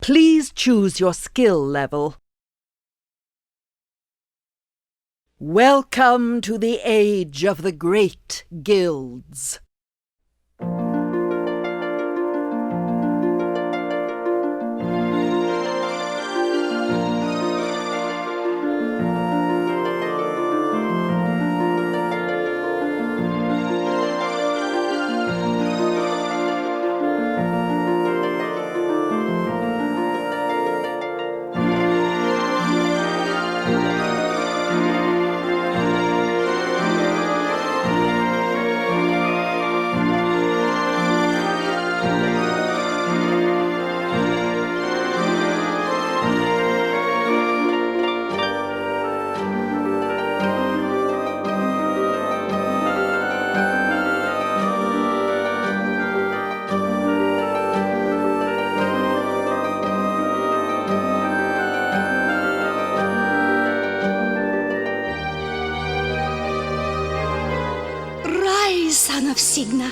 Please choose your skill level. Welcome to the age of the great guilds. Son of Signa,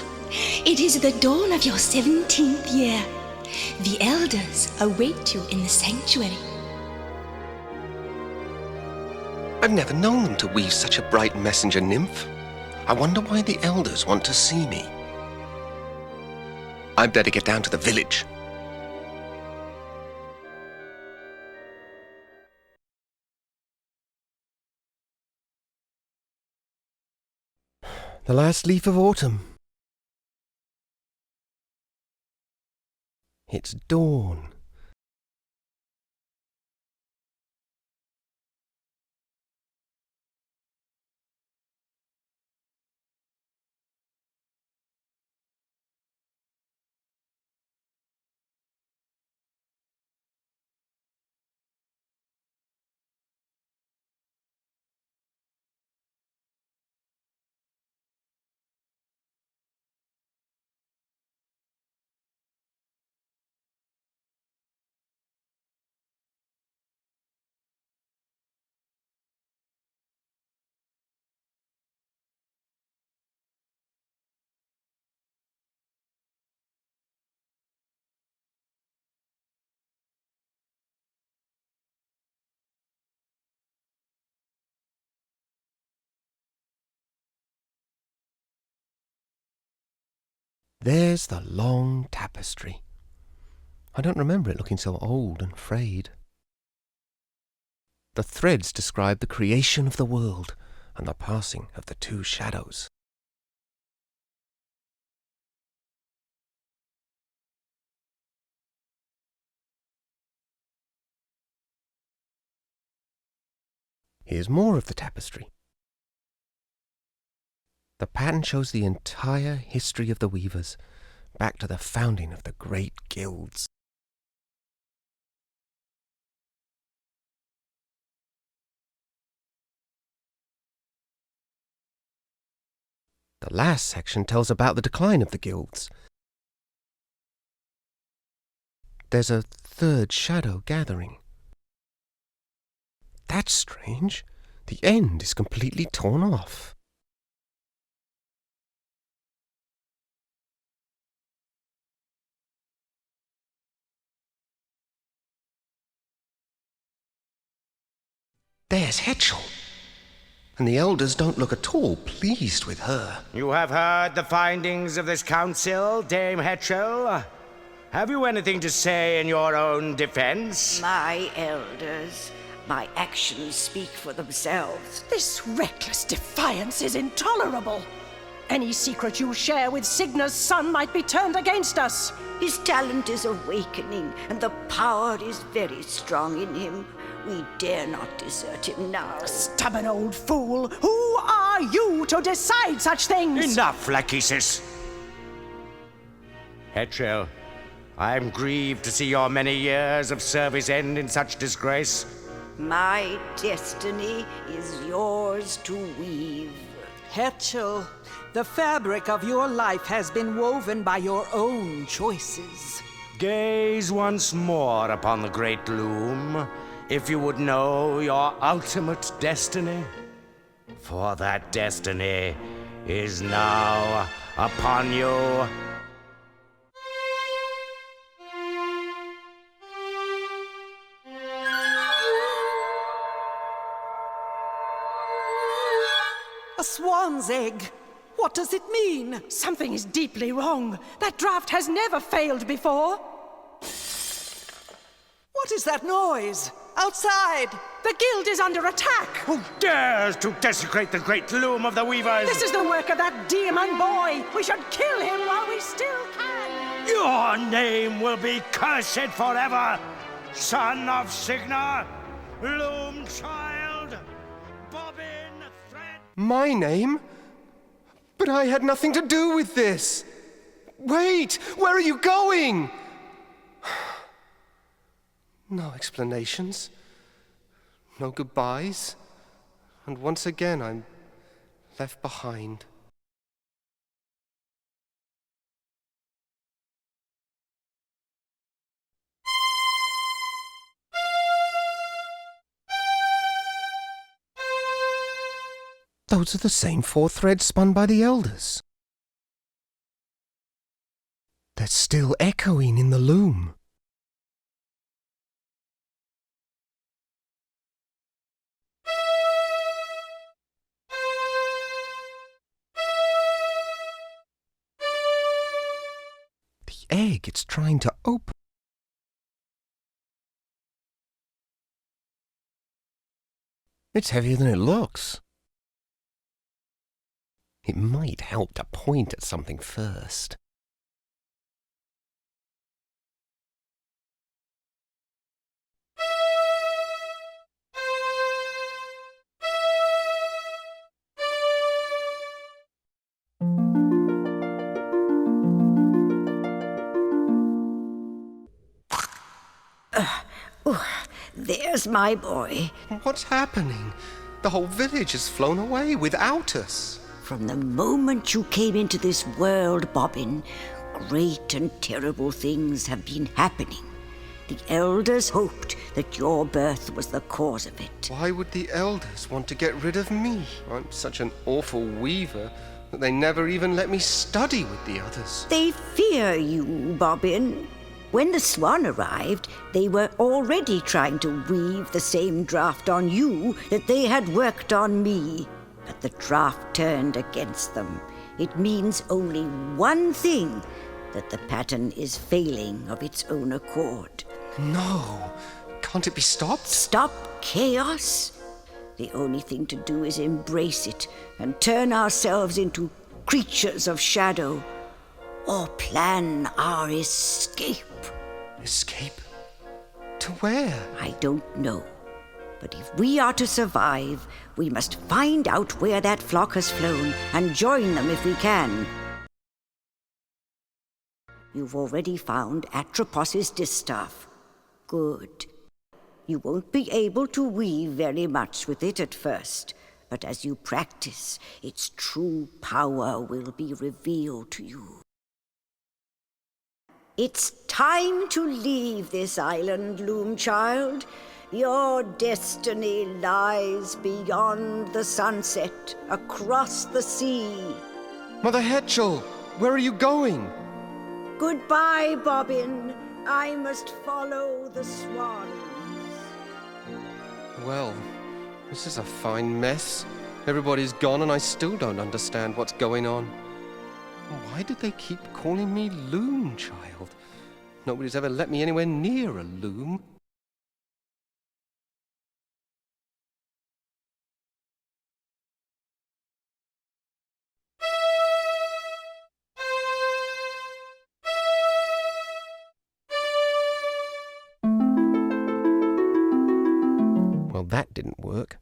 it is the dawn of your 17th year. The elders await you in the sanctuary. I've never known them to weave such a bright messenger nymph. I wonder why the elders want to see me. I'd better get down to the village. The last leaf of autumn. It's dawn. There's the long tapestry. I don't remember it looking so old and frayed. The threads describe the creation of the world and the passing of the two shadows. Here's more of the tapestry. The pattern shows the entire history of the weavers, back to the founding of the great guilds. The last section tells about the decline of the guilds. There's a third shadow gathering. That's strange. The end is completely torn off. There's Hetchel. And the elders don't look at all pleased with her. You have heard the findings of this council, Dame Hetchel. Have you anything to say in your own defense? My elders, my actions speak for themselves. This reckless defiance is intolerable. Any secret you share with Signa's son might be turned against us. His talent is awakening, and the power is very strong in him. We dare not desert him now. Stubborn old fool! Who are you to decide such things? Enough, Lachesis. Hetchel, I am grieved to see your many years of service end in such disgrace. My destiny is yours to weave. Hetchel, the fabric of your life has been woven by your own choices. Gaze once more upon the great loom, if you would know your ultimate destiny. For that destiny is now upon you. A swan's egg! What does it mean? Something is deeply wrong. That draft has never failed before. What is that noise? Outside! The guild is under attack. Who dares to desecrate the great loom of the weavers? This is the work of that demon boy. We should kill him while we still can. Your name will be cursed forever, son of Signa, loom child, bobbin thread. My name? But I had nothing to do with this. Wait, where are you going? No explanations. No goodbyes. And once again, I'm left behind. Those are the same 4 threads spun by the elders. They're still echoing in the loom. The egg it's trying to open. It's heavier than it looks. It might help to point at something first. There's my boy. What's happening? The whole village has flown away without us. From the moment you came into this world, Bobbin, great and terrible things have been happening. The elders hoped that your birth was the cause of it. Why would the elders want to get rid of me? I'm such an awful weaver that they never even let me study with the others. They fear you, Bobbin. When the swan arrived, they were already trying to weave the same draft on you that they had worked on me. But the draft turned against them. It means only one thing, that the pattern is failing of its own accord. No. Can't it be stopped? Stop chaos? The only thing to do is embrace it and turn ourselves into creatures of shadow, or plan our escape. Escape? To where? I don't know. But if we are to survive, we must find out where that flock has flown and join them if we can. You've already found Atropos's distaff. Good. You won't be able to weave very much with it at first, but as you practice, its true power will be revealed to you. It's time to leave this island, Loom Child. Your destiny lies beyond the sunset, across the sea. Mother Hetchel, where are you going? Goodbye, Bobbin. I must follow the swans. Well, this is a fine mess. Everybody's gone and I still don't understand what's going on. Why did they keep calling me Loom Child? Nobody's ever let me anywhere near a loom. Well, that didn't work.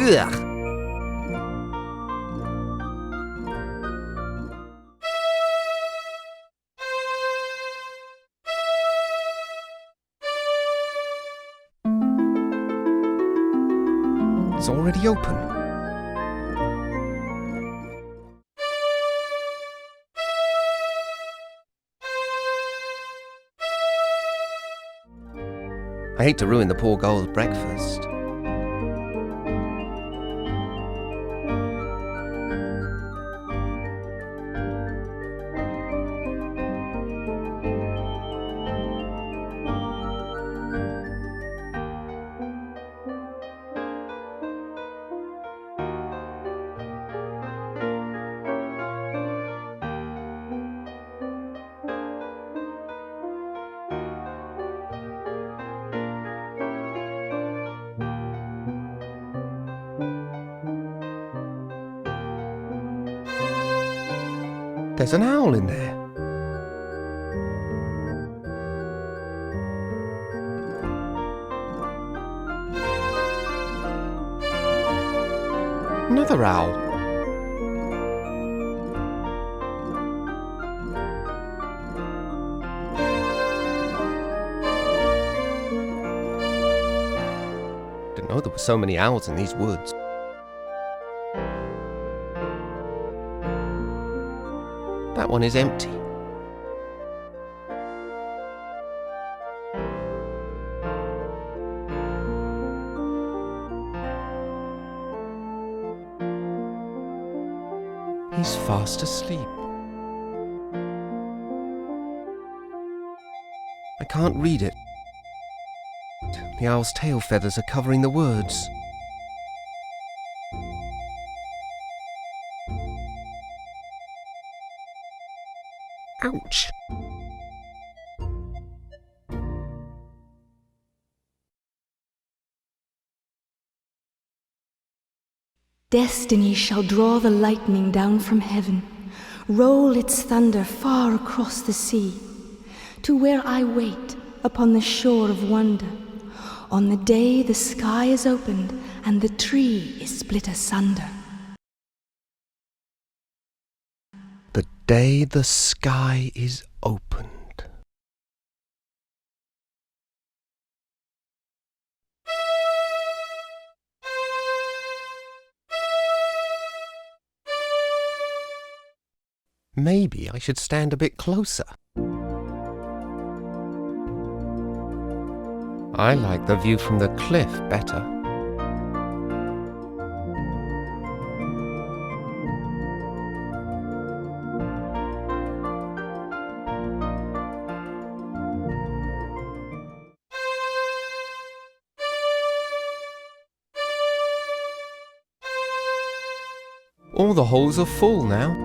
Ugh. It's already open. I hate to ruin the poor girl's breakfast. There's an owl in there. Another owl. Didn't know there were so many owls in these woods. That one is empty. He's fast asleep. I can't read it. The owl's tail feathers are covering the words. Ouch! Destiny shall draw the lightning down from heaven, roll its thunder far across the sea, to where I wait upon the shore of wonder, on the day the sky is opened and the tree is split asunder. The day the sky is opened. Maybe I should stand a bit closer. I like the view from the cliff better. All the holes are full now.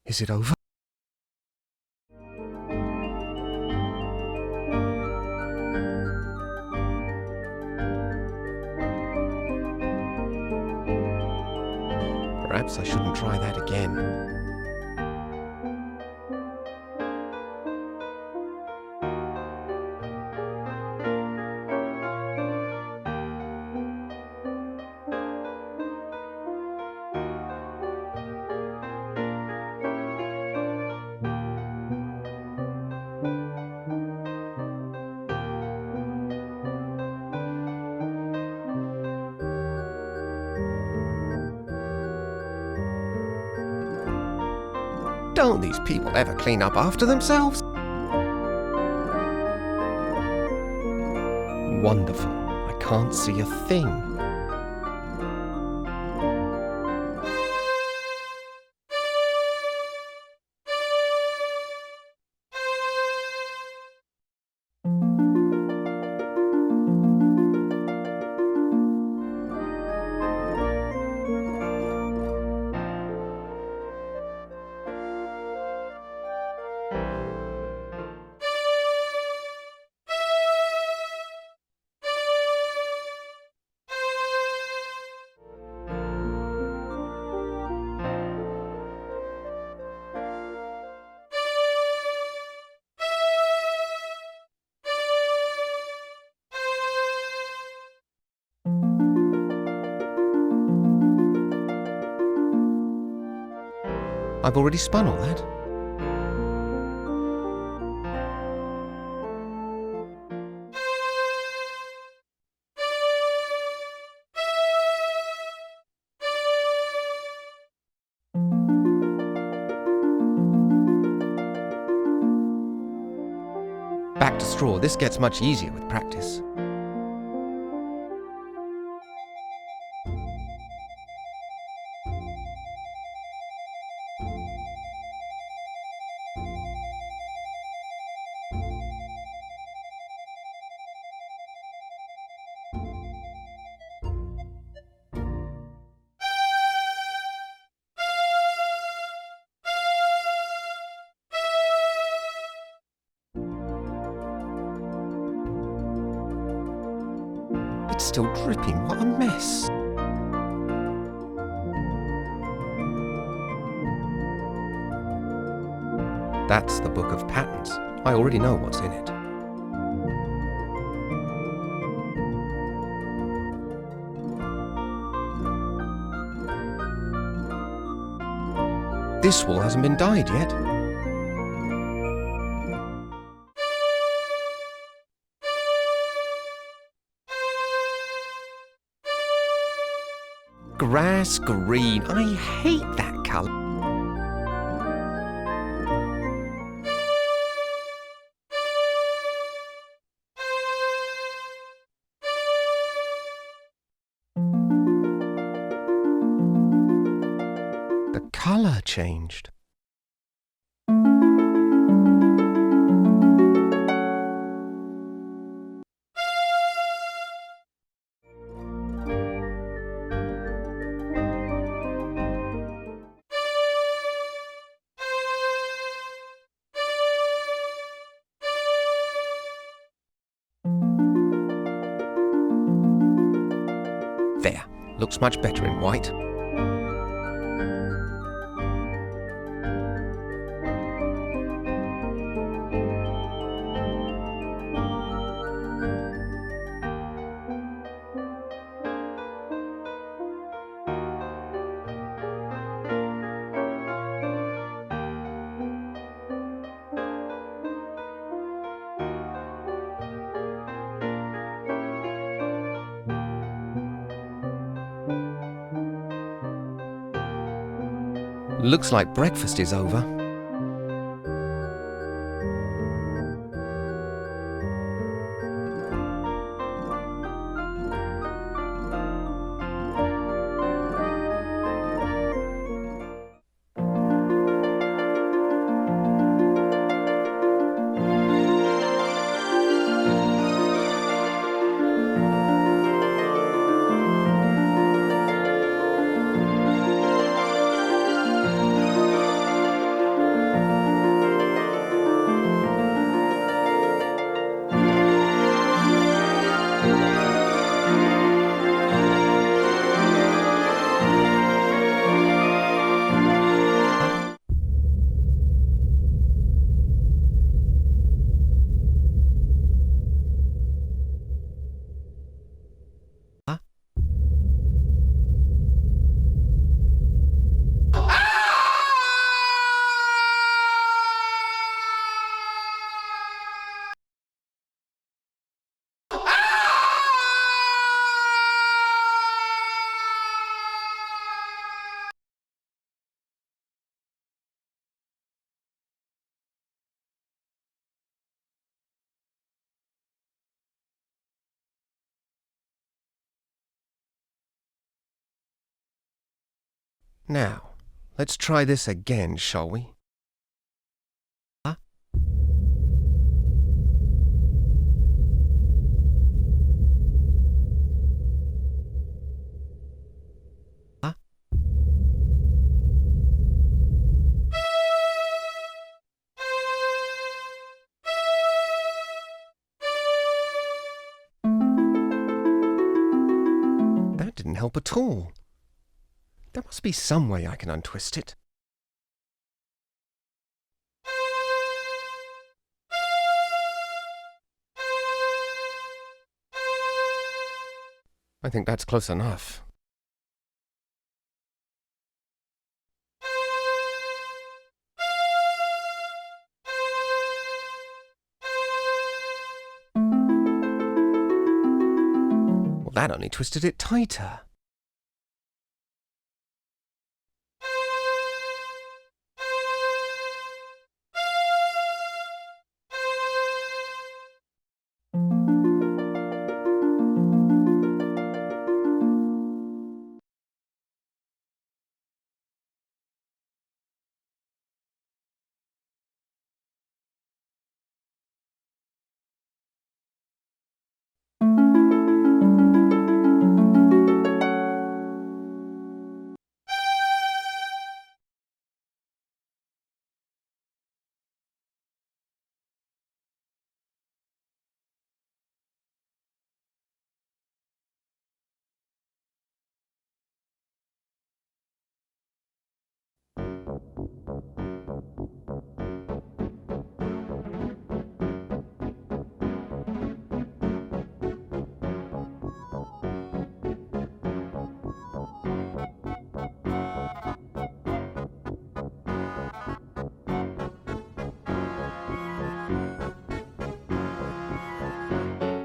Is it over? Perhaps I shouldn't try that again. Don't these people ever clean up after themselves? Wonderful. I can't see a thing. I've already spun all that. Back to straw. This gets much easier with practice. It's still dripping. What a mess. That's the book of patterns. I already know what's in it. This wall hasn't been dyed yet. Grass green. I hate that colour. The colour changed. There, looks much better in white. Looks like breakfast is over. Now, let's try this again, shall we? Huh? Huh? That didn't help at all. There must be some way I can untwist it. I think that's close enough. Well, that only twisted it tighter.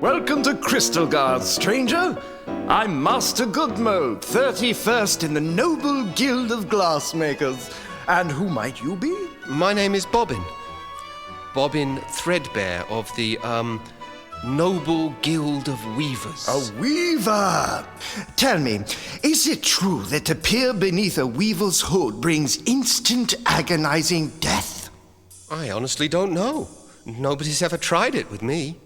Welcome to Crystal Guard, stranger. I'm Master Goodmold, 31st in the Noble Guild of Glassmakers. And who might you be? My name is Bobbin. Bobbin Threadbare of the, Noble Guild of Weavers. A weaver! Tell me, is it true that to peer beneath a weaver's hood brings instant agonizing death? I honestly don't know. Nobody's ever tried it with me.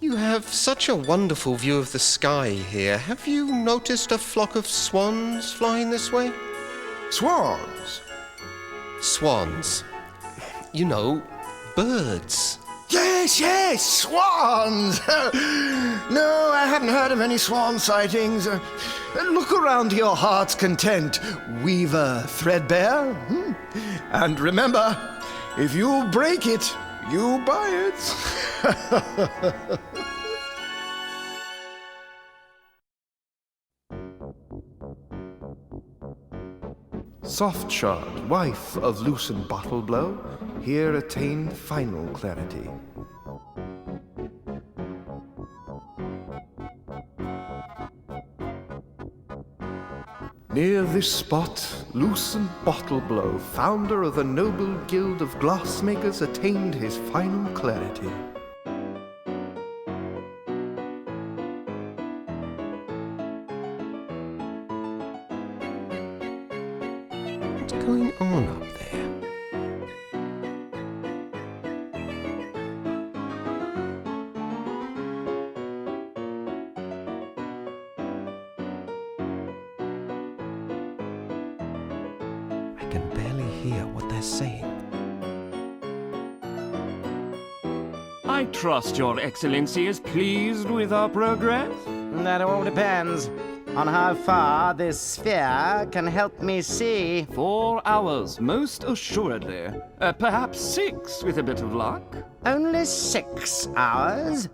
You have such a wonderful view of the sky here. Have you noticed a flock of swans flying this way? Swans? Swans. You know, birds. Yes, swans! No, I haven't heard of any swan sightings. Look around to your heart's content, Weaver Threadbare. And remember, if you break it, you buy it. Softshod, wife of Loosened Bottleblow, here attained final clarity. Near this spot, Loosened Bottleblow, founder of the Noble Guild of Glassmakers, attained his final clarity. What's going on up there? I can barely hear what they're saying. I trust Your Excellency is pleased with our progress? That all depends on how far this sphere can help me see. 4 hours, most assuredly. Perhaps 6 with a bit of luck. Only 6 hours?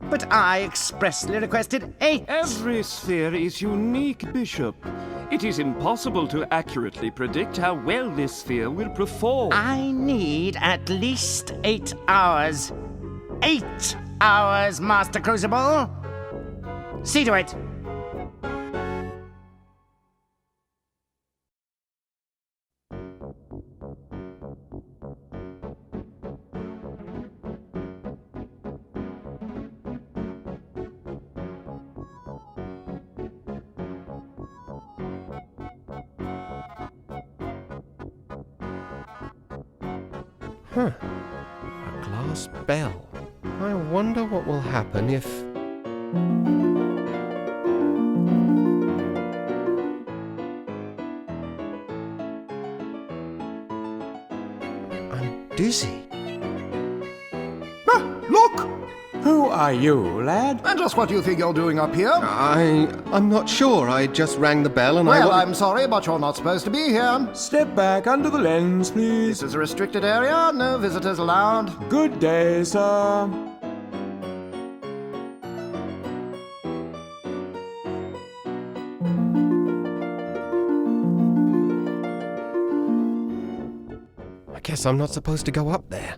But I expressly requested 8. Every sphere is unique, Bishop. It is impossible to accurately predict how well this sphere will perform. I need at least 8 hours. 8 hours, Master Crucible. See to it. Huh. A glass bell. I wonder what will happen if... I'm dizzy. Look! Who are you, lad? And just what do you think you're doing up here? I'm not sure. I just rang the bell and Well, I'm sorry, but you're not supposed to be here. Step back under the lens, please. This is a restricted area. No visitors allowed. Good day, sir. I guess I'm not supposed to go up there.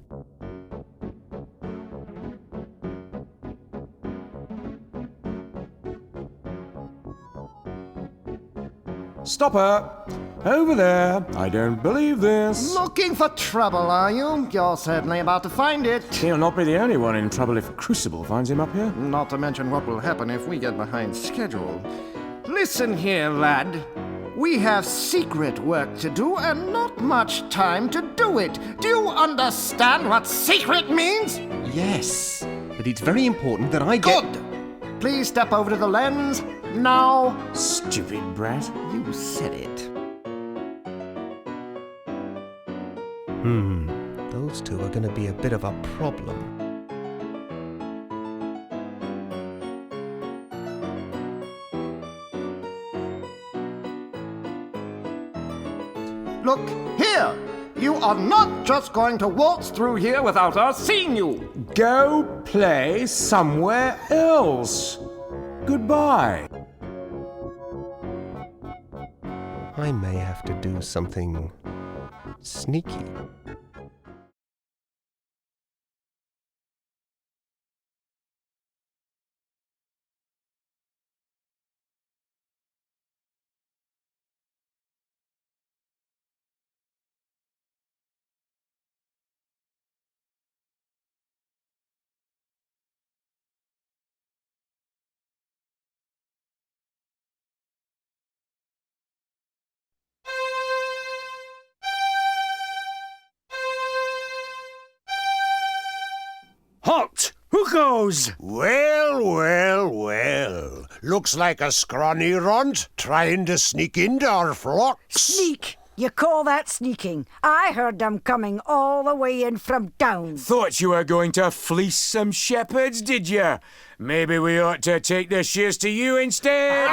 Stopper! Over there. I don't believe this. Looking for trouble, are you? You're certainly about to find it. He'll not be the only one in trouble if Crucible finds him up here. Not to mention what will happen if we get behind schedule. Listen here, lad. We have secret work to do and not much time to do it. Do you understand what secret means? Yes, but it's very important that I get... Good! Please step over to the lens now. Stupid brat. You said it. Those two are going to be a bit of a problem. Look here. You are not just going to waltz through here without us seeing you. Go play somewhere else. Goodbye. I may have to do something sneaky. Halt! Who goes? Well. Looks like a scrawny runt trying to sneak into our flocks. Sneak! You call that sneaking? I heard them coming all the way in from down. Thought you were going to fleece some shepherds, did you? Maybe we ought to take the shears to you instead.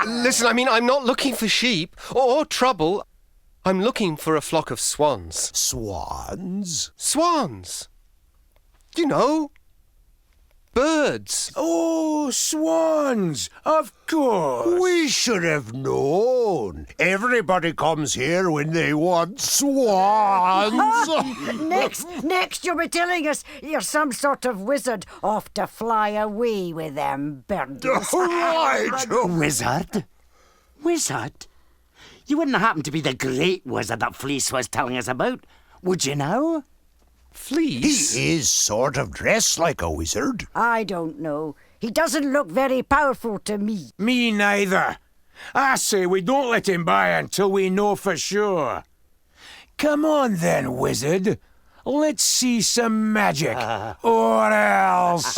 Listen, I'm not looking for sheep or trouble. I'm looking for a flock of swans. Swans? Swans! You know, birds. Oh, swans! Of course! We should have known. Everybody comes here when they want swans. Next you'll be telling us you're some sort of wizard off to fly away with them birds. Right. Wizard? Wizard? You wouldn't happen to be the great wizard that Fleece was telling us about, would you now? Fleece? He is sort of dressed like a wizard. I don't know. He doesn't look very powerful to me. Me neither. I say we don't let him by until we know for sure. Come on then, wizard. Let's see some magic. Or else...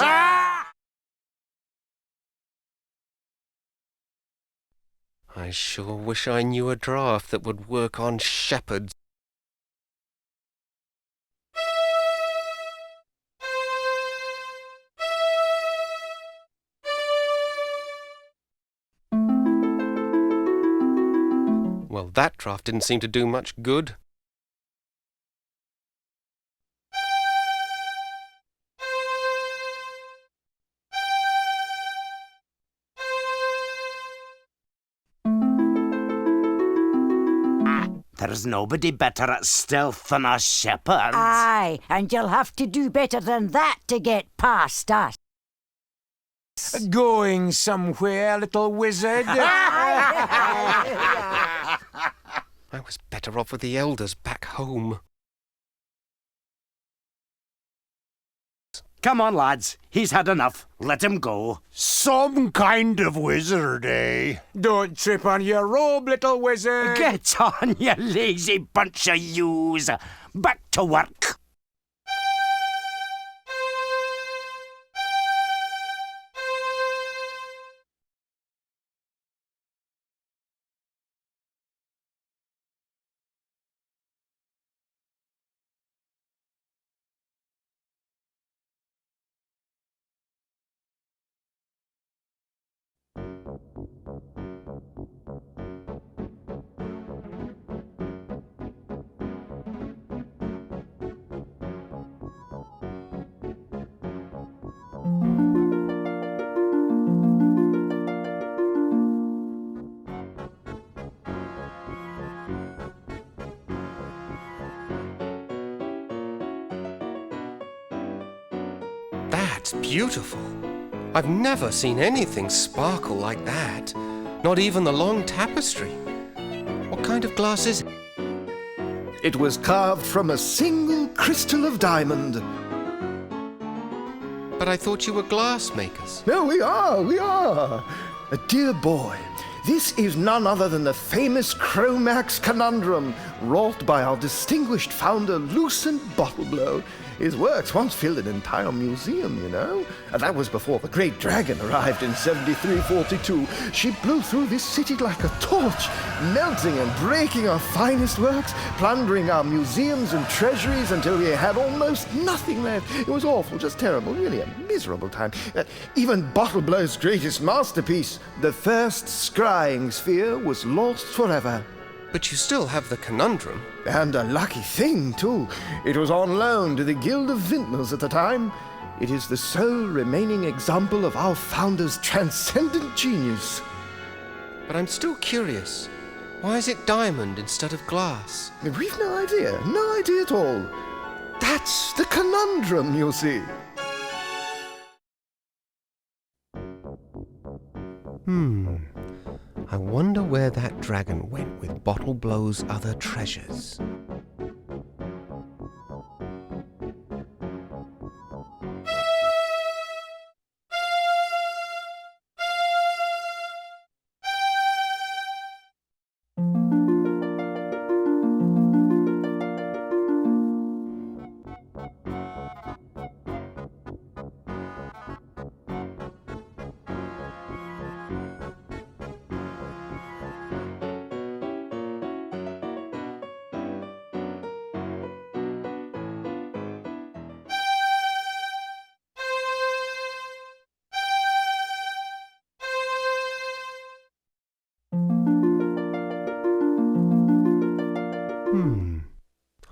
I sure wish I knew a draft that would work on shepherds. Well, that draft didn't seem to do much good. There's nobody better at stealth than us shepherds. Aye, and you'll have to do better than that to get past us. Going somewhere, little wizard? I was better off with the elders back home. Come on, lads. He's had enough. Let him go. Some kind of wizard, eh? Don't trip on your robe, little wizard. Get on, you lazy bunch of yous. Back to work. That's beautiful. I've never seen anything sparkle like that. Not even the long tapestry. What kind of glass is it? It was carved from a single crystal of diamond. But I thought you were glass makers. No, we are. Dear boy, this is none other than the famous Chromax conundrum, wrought by our distinguished founder, Lucent Bottleblow. His works once filled an entire museum, you know. And that was before the Great Dragon arrived in 7342. She blew through this city like a torch, melting and breaking our finest works, plundering our museums and treasuries until we had almost nothing left. It was awful, just terrible, really a miserable time. Even Bottleblow's greatest masterpiece, the first scrying sphere, was lost forever. But you still have the conundrum. And a lucky thing, too. It was on loan to the Guild of Vintners at the time. It is the sole remaining example of our founder's transcendent genius. But I'm still curious. Why is it diamond instead of glass? We've no idea at all. That's the conundrum, you see. I wonder where that dragon went with Bottleblow's other treasures.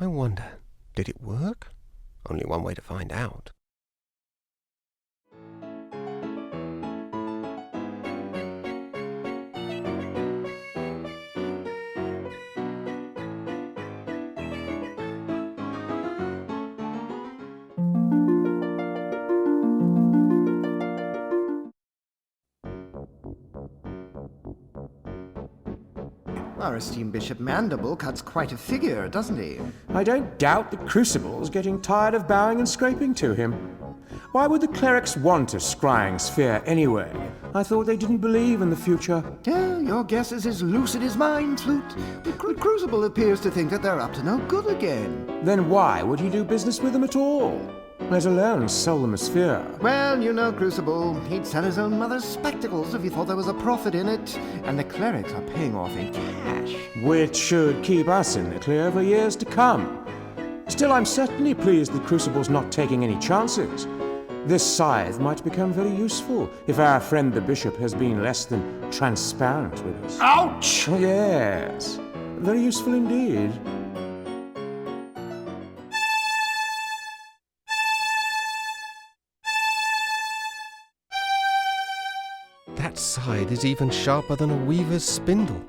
I wonder, did it work? Only one way to find out. Our esteemed Bishop Mandible cuts quite a figure, doesn't he? I don't doubt the Crucible's getting tired of bowing and scraping to him. Why would the clerics want a scrying sphere anyway? I thought they didn't believe in the future. Yeah, your guess is as lucid as mine, Flute. The Crucible appears to think that they're up to no good again. Then why would he do business with them at all? Let alone sell them a sphere. Well, you know, Crucible, he'd sell his own mother's spectacles if he thought there was a profit in it. And the clerics are paying off in cash. Which should keep us in the clear for years to come. Still, I'm certainly pleased the Crucible's not taking any chances. This scythe might become very useful if our friend the Bishop has been less than transparent with us. Ouch! Yes, very useful indeed. That scythe is even sharper than a weaver's spindle.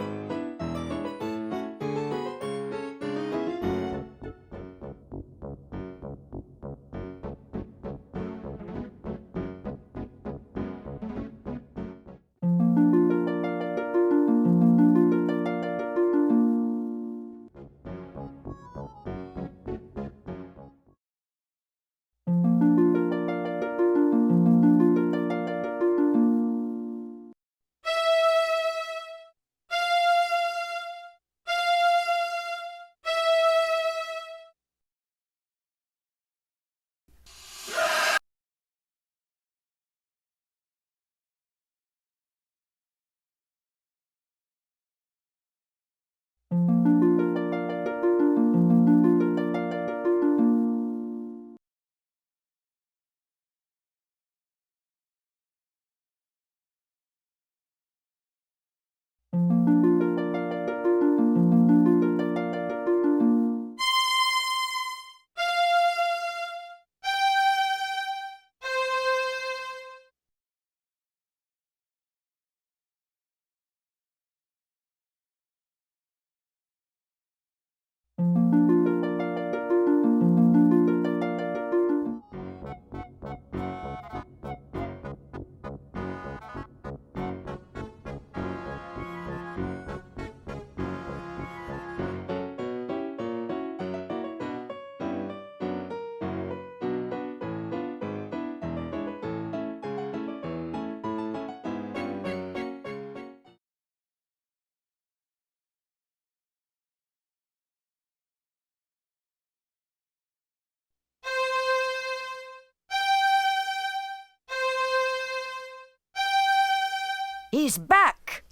He's back.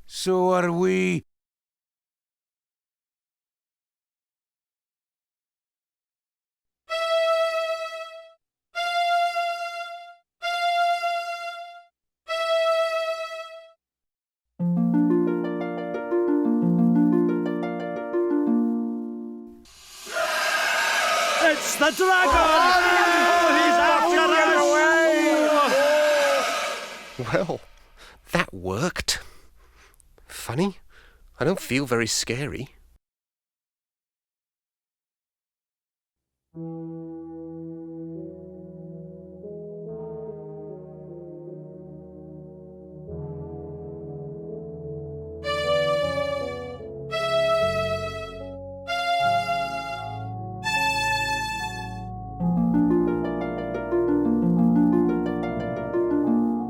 So are we. It's the dragon! He's after us! Well, that worked. Funny, I don't feel very scary.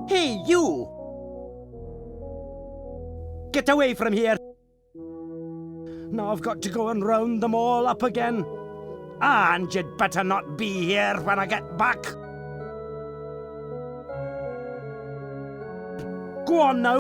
Hey, you! Get away from here! Now I've got to go and round them all up again. And you'd better not be here when I get back. Go on now.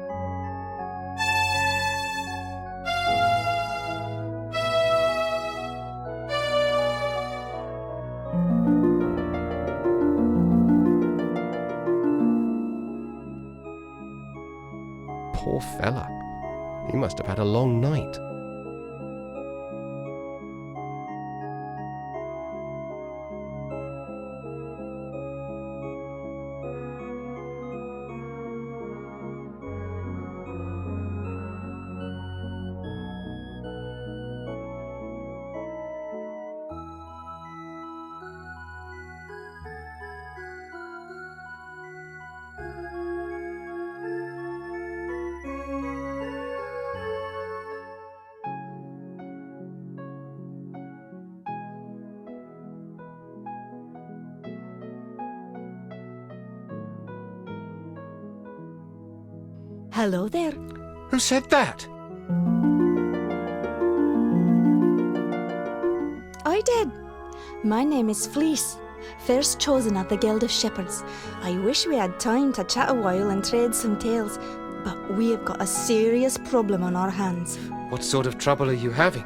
Poor fella. He must have had a long night. Hello there. Who said that? I did. My name is Fleece, first chosen of the Guild of Shepherds. I wish we had time to chat a while and trade some tales, but we have got a serious problem on our hands. What sort of trouble are you having?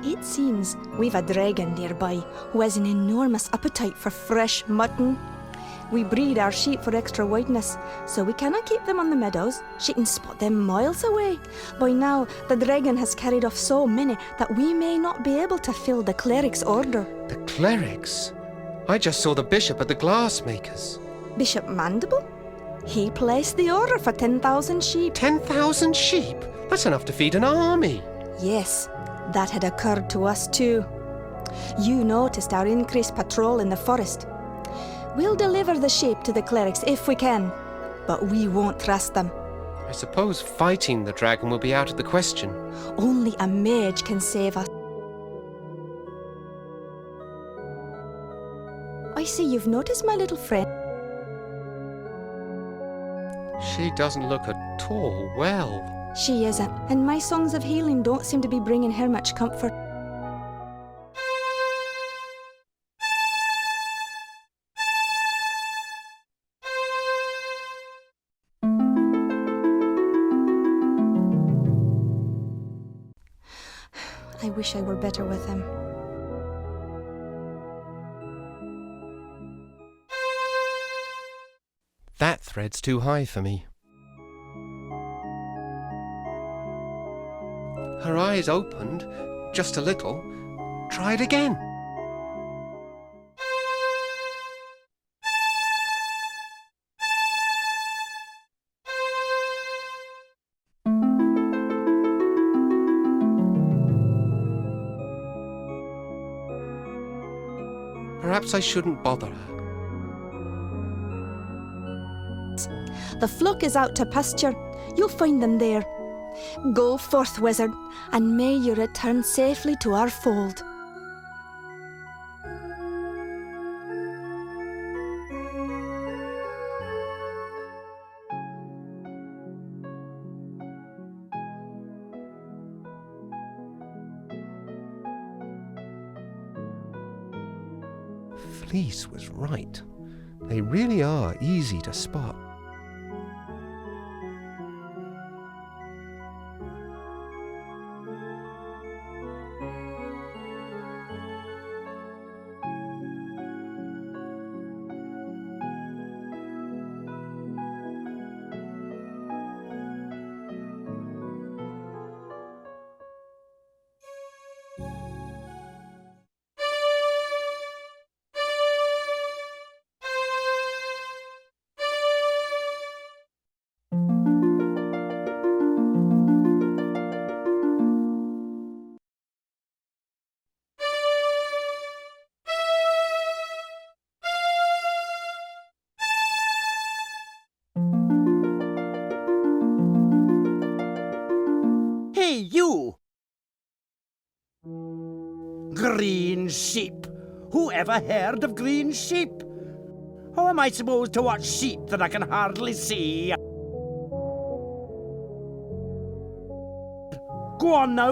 It seems we've a dragon nearby who has an enormous appetite for fresh mutton. We breed our sheep for extra whiteness, so we cannot keep them on the meadows. She can spot them miles away. By now, the dragon has carried off so many that we may not be able to fill the cleric's order. The clerics? I just saw the bishop at the glassmakers. Bishop Mandible? He placed the order for 10,000 sheep. 10,000 sheep? That's enough to feed an army. Yes, that had occurred to us too. You noticed our increased patrol in the forest. We'll deliver the sheep to the clerics if we can, but we won't trust them. I suppose fighting the dragon will be out of the question. Only a mage can save us. I see you've noticed my little friend. She doesn't look at all well. She isn't, and my songs of healing don't seem to be bringing her much comfort. I wish I were better with him. That thread's too high for me. Her eyes opened, just a little. Try it again. Perhaps I shouldn't bother her. The flock is out to pasture. You'll find them there. Go forth, wizard, and may you return safely to our fold. Fleece was right. They really are easy to spot. Hey, you! Green sheep. Who ever heard of green sheep? How am I supposed to watch sheep that I can hardly see? Go on now.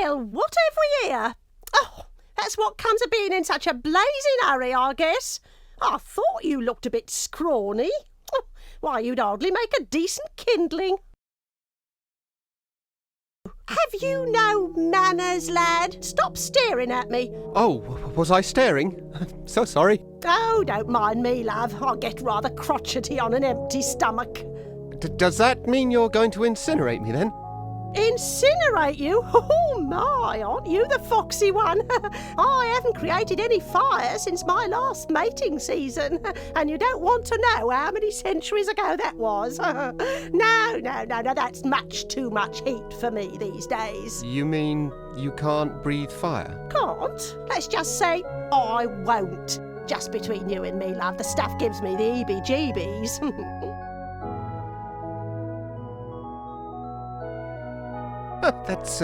Well, what have we here? Oh, that's what comes of being in such a blazing hurry, I guess. I thought you looked a bit scrawny. Oh, why, you'd hardly make a decent kindling. Have you no manners, lad? Stop staring at me. Oh, was I staring? So sorry. Oh, don't mind me, love. I get rather crotchety on an empty stomach. Does that mean you're going to incinerate me then? Incinerate you? Oh my, aren't you the foxy one? I haven't created any fire since my last mating season, and you don't want to know how many centuries ago that was. No, that's much too much heat for me these days. You mean you can't breathe fire? Can't? Let's just say I won't. Just between you and me, love, the stuff gives me the heebie-jeebies. That's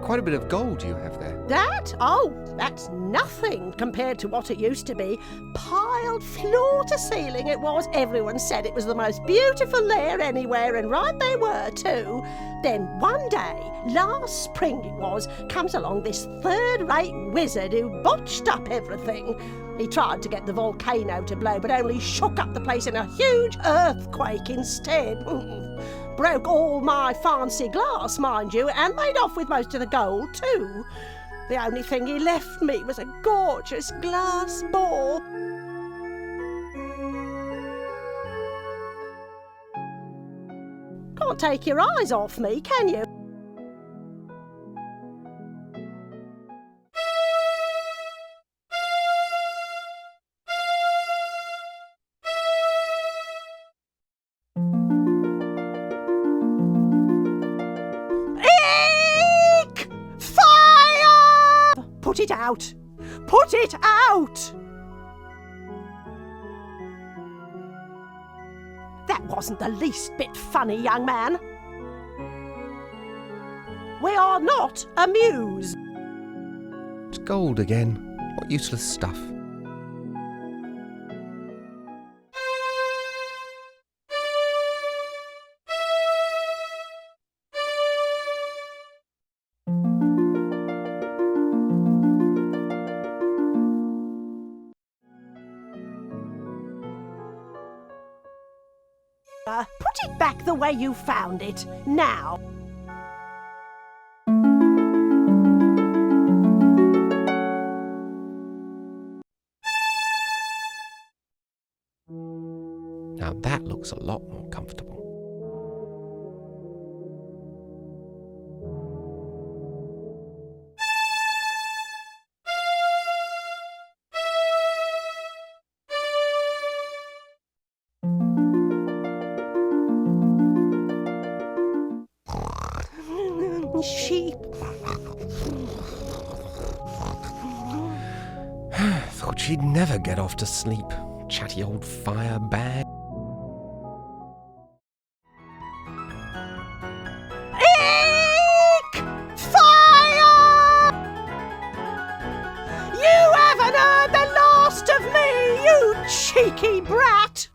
quite a bit of gold you have there. That? Oh, that's nothing compared to what it used to be. Piled floor to ceiling it was. Everyone said it was the most beautiful lair anywhere, and right they were too. Then one day, last spring it was, comes along this third-rate wizard who botched up everything. He tried to get the volcano to blow, but only shook up the place in a huge earthquake instead. Broke all my fancy glass, mind you, and made off with most of the gold, too. The only thing he left me was a gorgeous glass ball. Can't take your eyes off me, can you? Put it out! Put it out! That wasn't the least bit funny, young man. We are not amused. It's gold again. What useless stuff. Put it back the way you found it, now. Now that looks a lot more comfortable. Sheep. Thought she'd never get off to sleep. Chatty old fire bag. Eek! Fire! You haven't heard the last of me, you cheeky brat!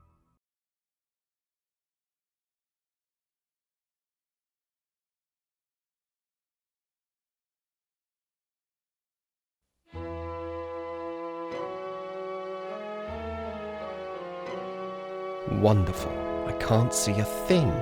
Wonderful. I can't see a thing.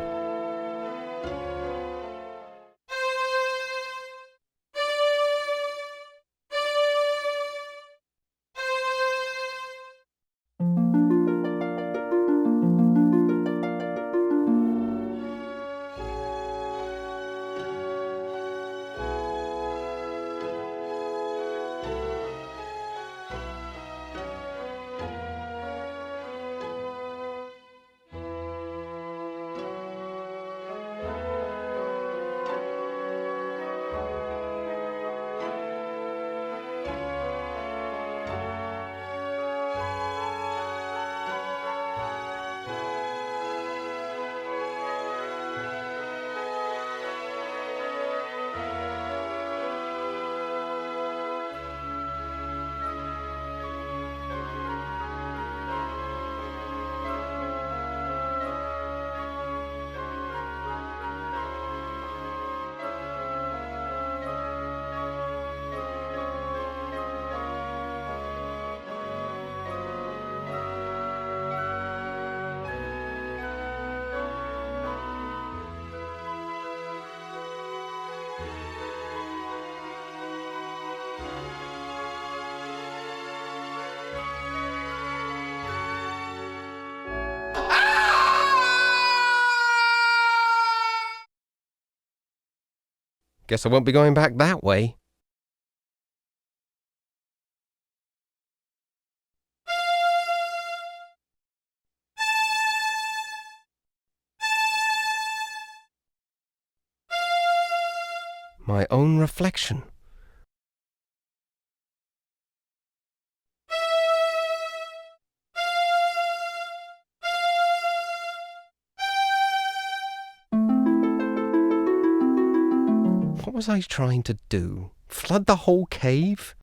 Guess I won't be going back that way. My own reflection. What was I trying to do? Flood the whole cave?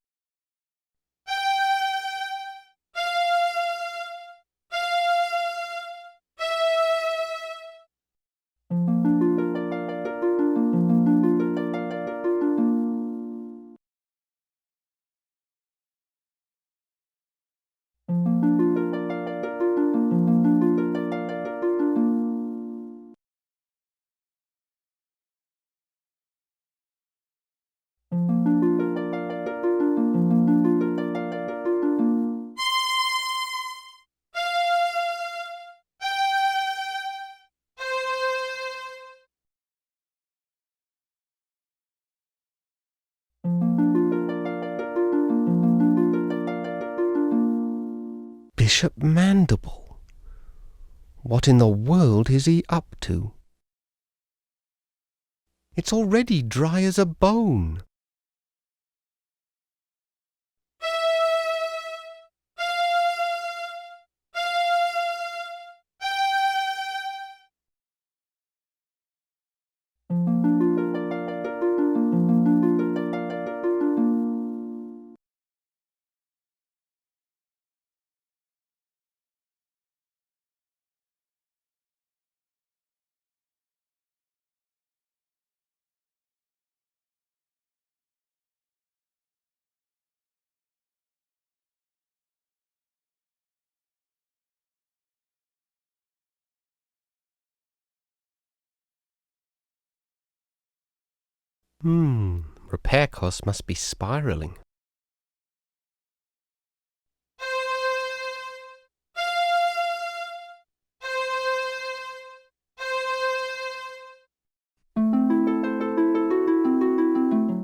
Bishop Mandible. What in the world is he up to? It's already dry as a bone. Repair costs must be spiraling.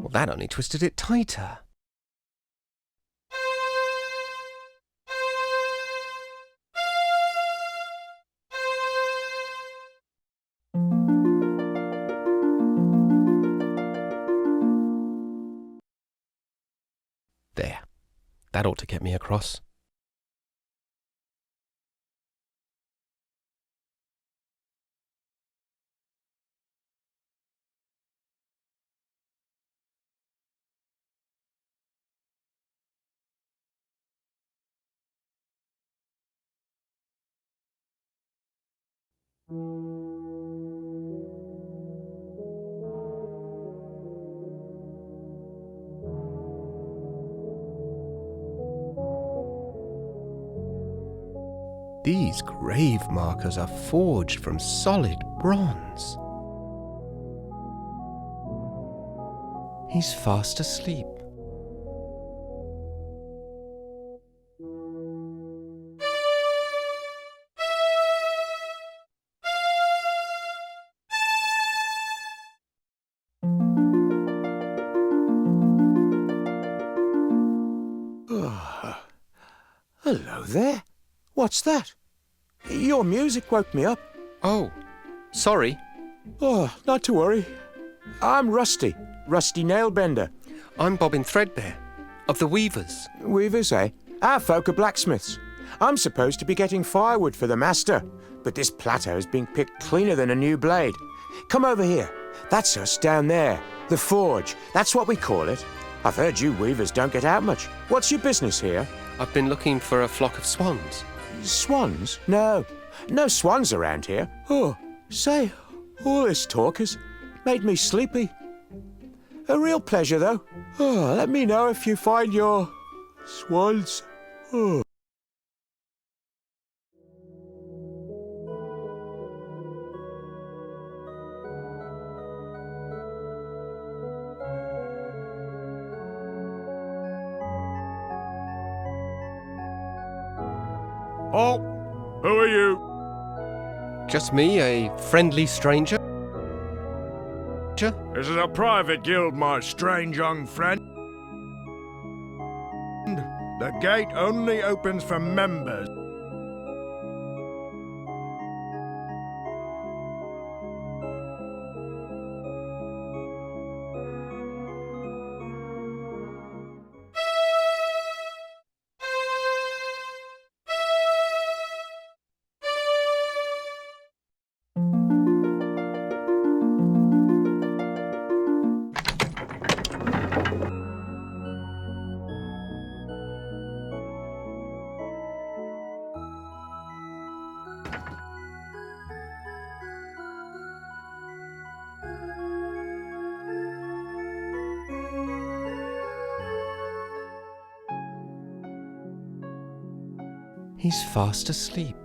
Well, that only twisted it tighter. There. That ought to get me across. These grave markers are forged from solid bronze. He's fast asleep. Hello there. What's that? Your music woke me up. Oh, sorry. Oh, not to worry. I'm Rusty Nailbender. I'm Bobbin Threadbare, of the Weavers. Weavers, eh? Our folk are blacksmiths. I'm supposed to be getting firewood for the master, but this plateau's been picked cleaner than a new blade. Come over here. That's us down there. The forge. That's what we call it. I've heard you weavers don't get out much. What's your business here? I've been looking for a flock of swans. Swans? No swans around here. Oh, say, all this talk has made me sleepy. A real pleasure, though. Oh, let me know if you find your swans. Oh. Oh, who are you? Just me, a friendly stranger? This is a private guild, my strange young friend. The gate only opens for members. He's fast asleep.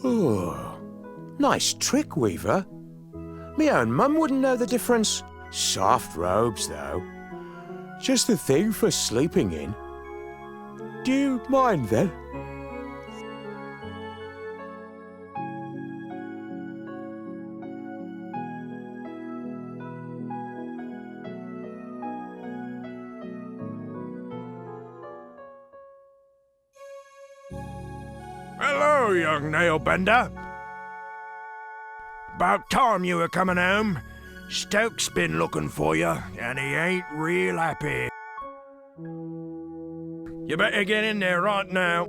Oh, nice trick, Weaver. Me own mum wouldn't know the difference. Soft robes, though. Just the thing for sleeping in. Do you mind, then? Hello, young nailbender. About time you were coming home. Stoke's been looking for you, and he ain't real happy. You better get in there right now.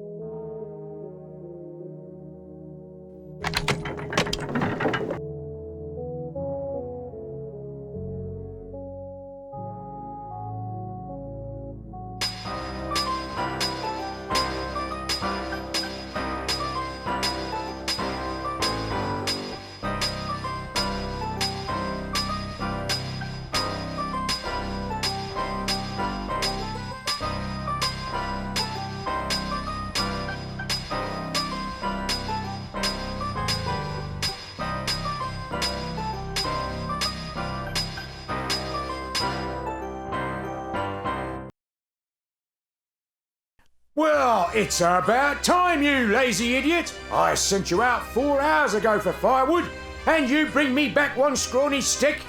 Well, it's about time, you lazy idiot. I sent you out 4 hours ago for firewood, and you bring me back one scrawny stick.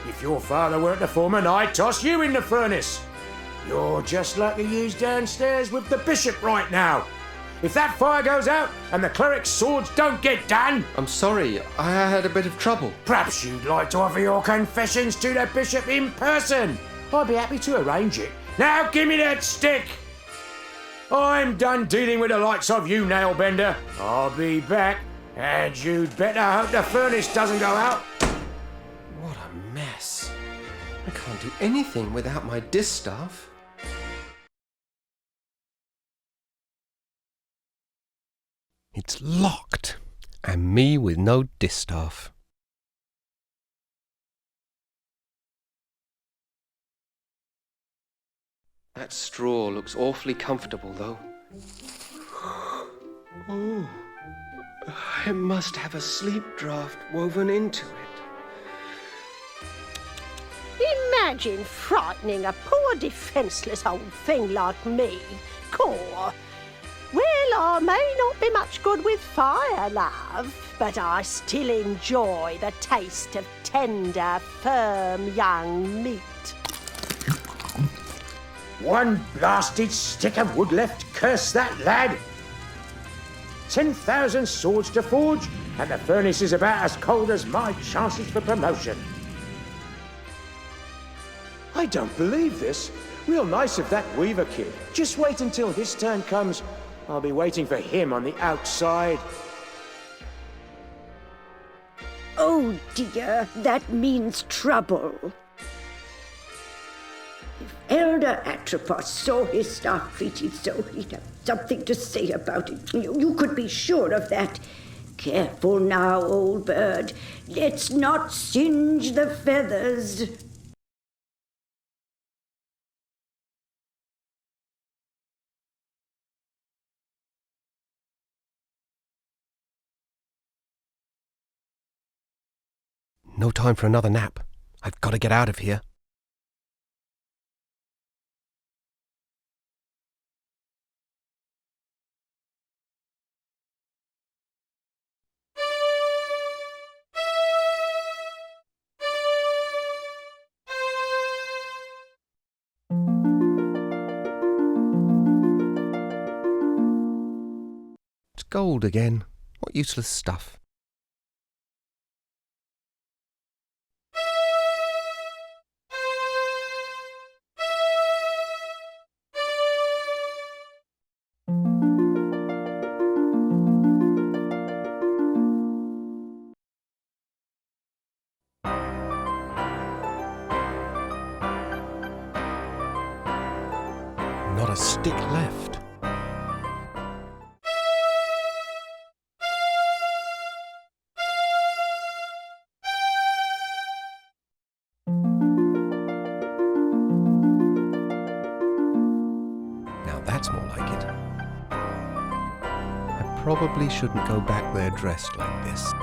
If your father weren't the foreman, I'd toss you in the furnace. You're just like the ewes downstairs with the bishop right now. If that fire goes out and the cleric's swords don't get done... I'm sorry, I had a bit of trouble. Perhaps you'd like to offer your confessions to the bishop in person. I'd be happy to arrange it. Now give me that stick. I'm done dealing with the likes of you, Nailbender. I'll be back, and you'd better hope the furnace doesn't go out. What a mess. I can't do anything without my distaff. It's locked, and me with no distaff. That straw looks awfully comfortable, though. Oh, it must have a sleep draft woven into it. Imagine frightening a poor defenceless old thing like me. Caw. Well, I may not be much good with fire, love, but I still enjoy the taste of tender, firm young meat. One blasted stick of wood left, curse that lad! 10,000 swords to forge, and the furnace is about as cold as my chances for promotion. I don't believe this. Real nice of that Weaver kid. Just wait until his turn comes. I'll be waiting for him on the outside. Oh dear, that means trouble. If Elder Atropos saw his staff treated so, he'd have something to say about it. You could be sure of that. Careful now, old bird. Let's not singe the feathers. No time for another nap. I've got to get out of here. It's gold again. What useless stuff. Not a stick left. Now that's more like it. I probably shouldn't go back there dressed like this.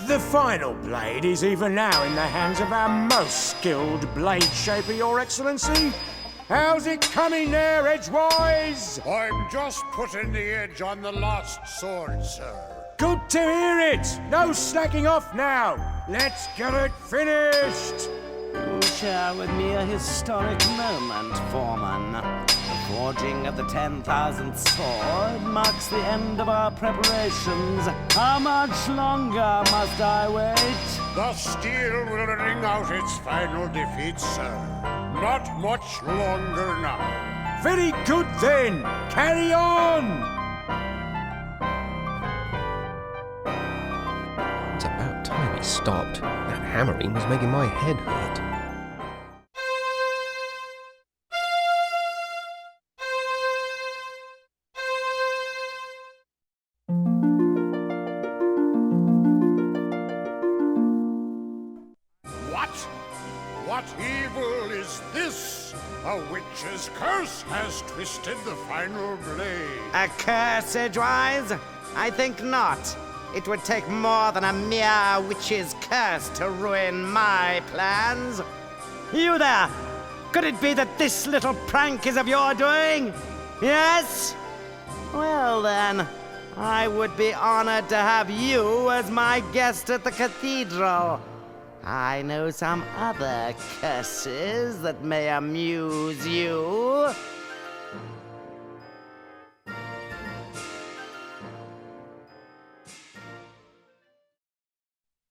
The final blade is even now in the hands of our most skilled blade shaper, Your Excellency. How's it coming there, Edgewise? I'm just putting the edge on the last sword, sir. Good to hear it! No slacking off now! Let's get it finished! You share with me a historic moment, Foreman. The forging of the 10,000th sword marks the end of our preparations. How much longer must I wait? The steel will ring out its final defeat, sir. Not much longer now. Very good then! Carry on! It's about time it stopped. That hammering was making my head hurt. What evil is this? A witch's curse has twisted the final blade. A curse, Edgewise? I think not. It would take more than a mere witch's curse to ruin my plans. You there! Could it be that this little prank is of your doing? Yes? Well then, I would be honored to have you as my guest at the cathedral. I know some other curses that may amuse you.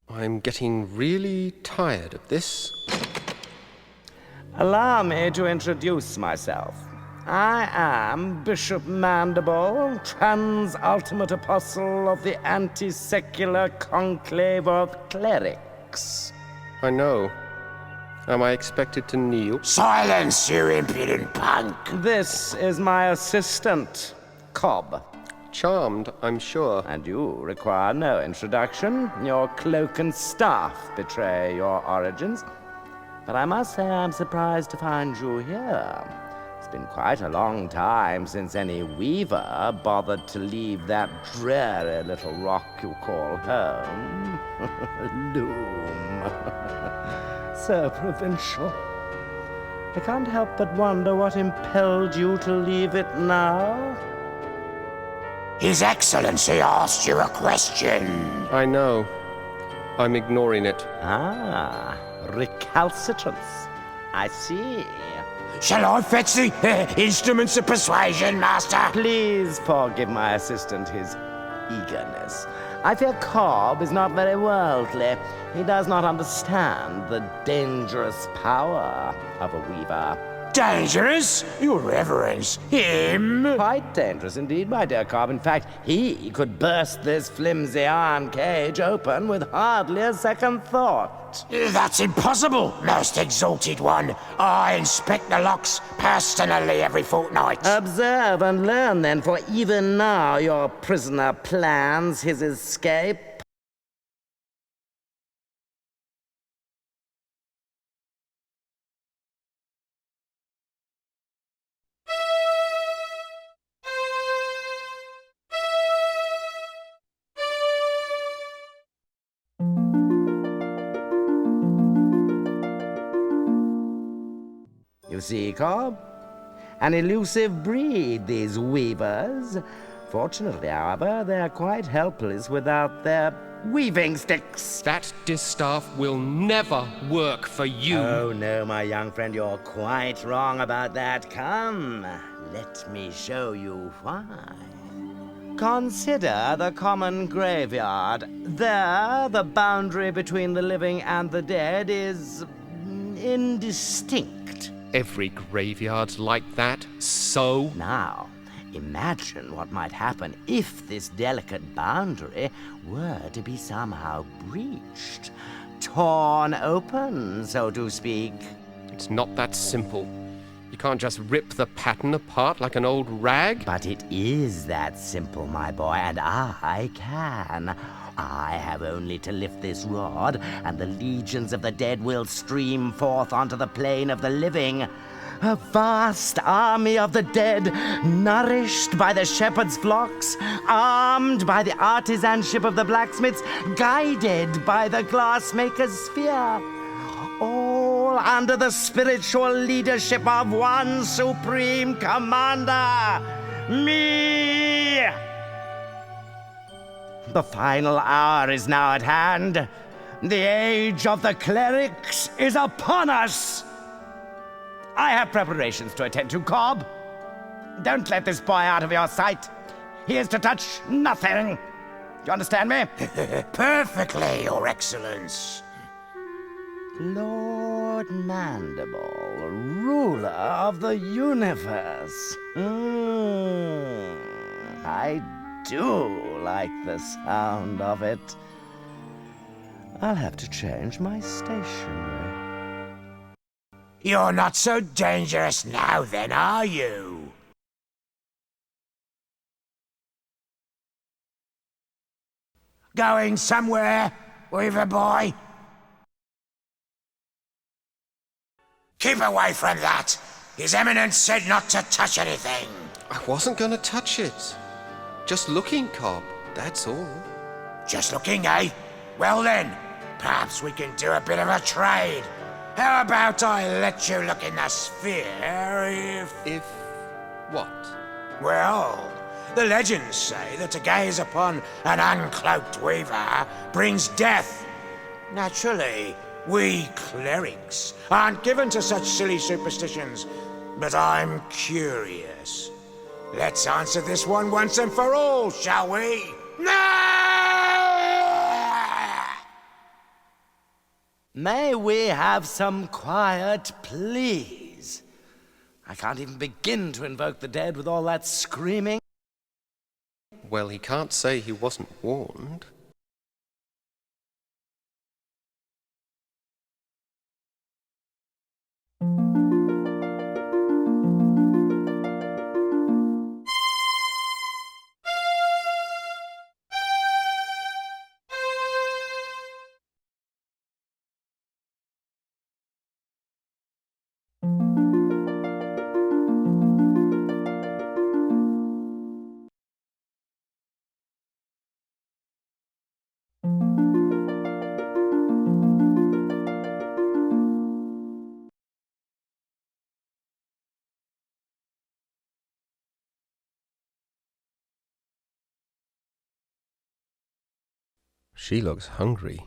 I'm getting really tired of this. Allow me to introduce myself. I am Bishop Mandible, trans-ultimate apostle of the anti-secular conclave of clerics. I know. Am I expected to kneel? Silence, you impudent punk! This is my assistant, Cobb. Charmed, I'm sure. And you require no introduction. Your cloak and staff betray your origins. But I must say I'm surprised to find you here. It's been quite a long time since any weaver bothered to leave that dreary little rock you call home. Loom. So provincial. I can't help but wonder what impelled you to leave it now. His Excellency asked you a question. I know. I'm ignoring it. Ah, recalcitrance. I see. Shall I fetch the instruments of persuasion, Master? Please forgive my assistant his eagerness. I fear Cobb is not very worldly. He does not understand the dangerous power of a weaver. Dangerous? Your Reverence, him? Quite dangerous indeed, my dear Cobb. In fact, he could burst this flimsy iron cage open with hardly a second thought. That's impossible, most exalted one. I inspect the locks personally every fortnight. Observe and learn then, for even now your prisoner plans his escape. You see, Cobb? An elusive breed, these weavers. Fortunately, however, they're quite helpless without their weaving sticks. That distaff will never work for you. Oh, no, my young friend, you're quite wrong about that. Come, let me show you why. Consider the common graveyard. There, the boundary between the living and the dead is indistinct. Every graveyard's like that, so? Now, imagine what might happen if this delicate boundary were to be somehow breached. Torn open, so to speak. It's not that simple. You can't just rip the pattern apart like an old rag. But it is that simple, my boy, and I can. I have only to lift this rod, and the legions of the dead will stream forth onto the plain of the living. A vast army of the dead, nourished by the shepherd's flocks, armed by the artisanship of the blacksmiths, guided by the glassmaker's sphere. All under the spiritual leadership of one supreme commander, me! The final hour is now at hand. The age of the clerics is upon us. I have preparations to attend to, Cobb. Don't let this boy out of your sight. He is to touch nothing. Do you understand me? Perfectly, Your Excellence. Lord Mandible, ruler of the universe. I do like the sound of it. I'll have to change my stationery. You're not so dangerous now then, are you? Going somewhere, Weaver boy? Keep away from that. His Eminence said not to touch anything. I wasn't going to touch it. Just looking, Cobb, that's all. Just looking, eh? Well then, perhaps we can do a bit of a trade. How about I let you look in the sphere if... If... what? Well, the legends say that to gaze upon an uncloaked weaver brings death. Naturally, We clerics aren't given to such silly superstitions, but I'm curious. Let's answer this one once and for all, shall we? May we have some quiet, please? I can't even begin to invoke the dead with all that screaming. Well, he can't say he wasn't warned. She looks hungry.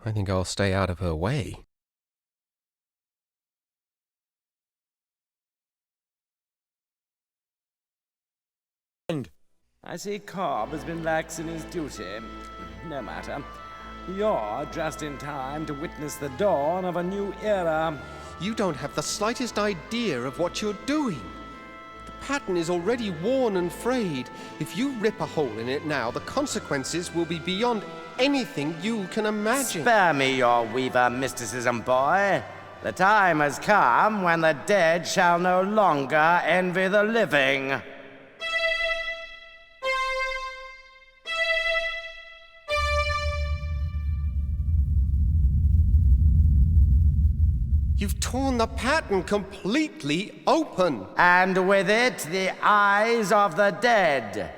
I think I'll stay out of her way. I see Cobb has been lax in his duty. No matter. You're just in time to witness the dawn of a new era. You don't have the slightest idea of what you're doing. The pattern is already worn and frayed. If you rip a hole in it now, the consequences will be beyond anything you can imagine. Spare me your weaver mysticism, boy. The time has come when the dead shall no longer envy the living. You've torn the pattern completely open. And with it, the eyes of the dead.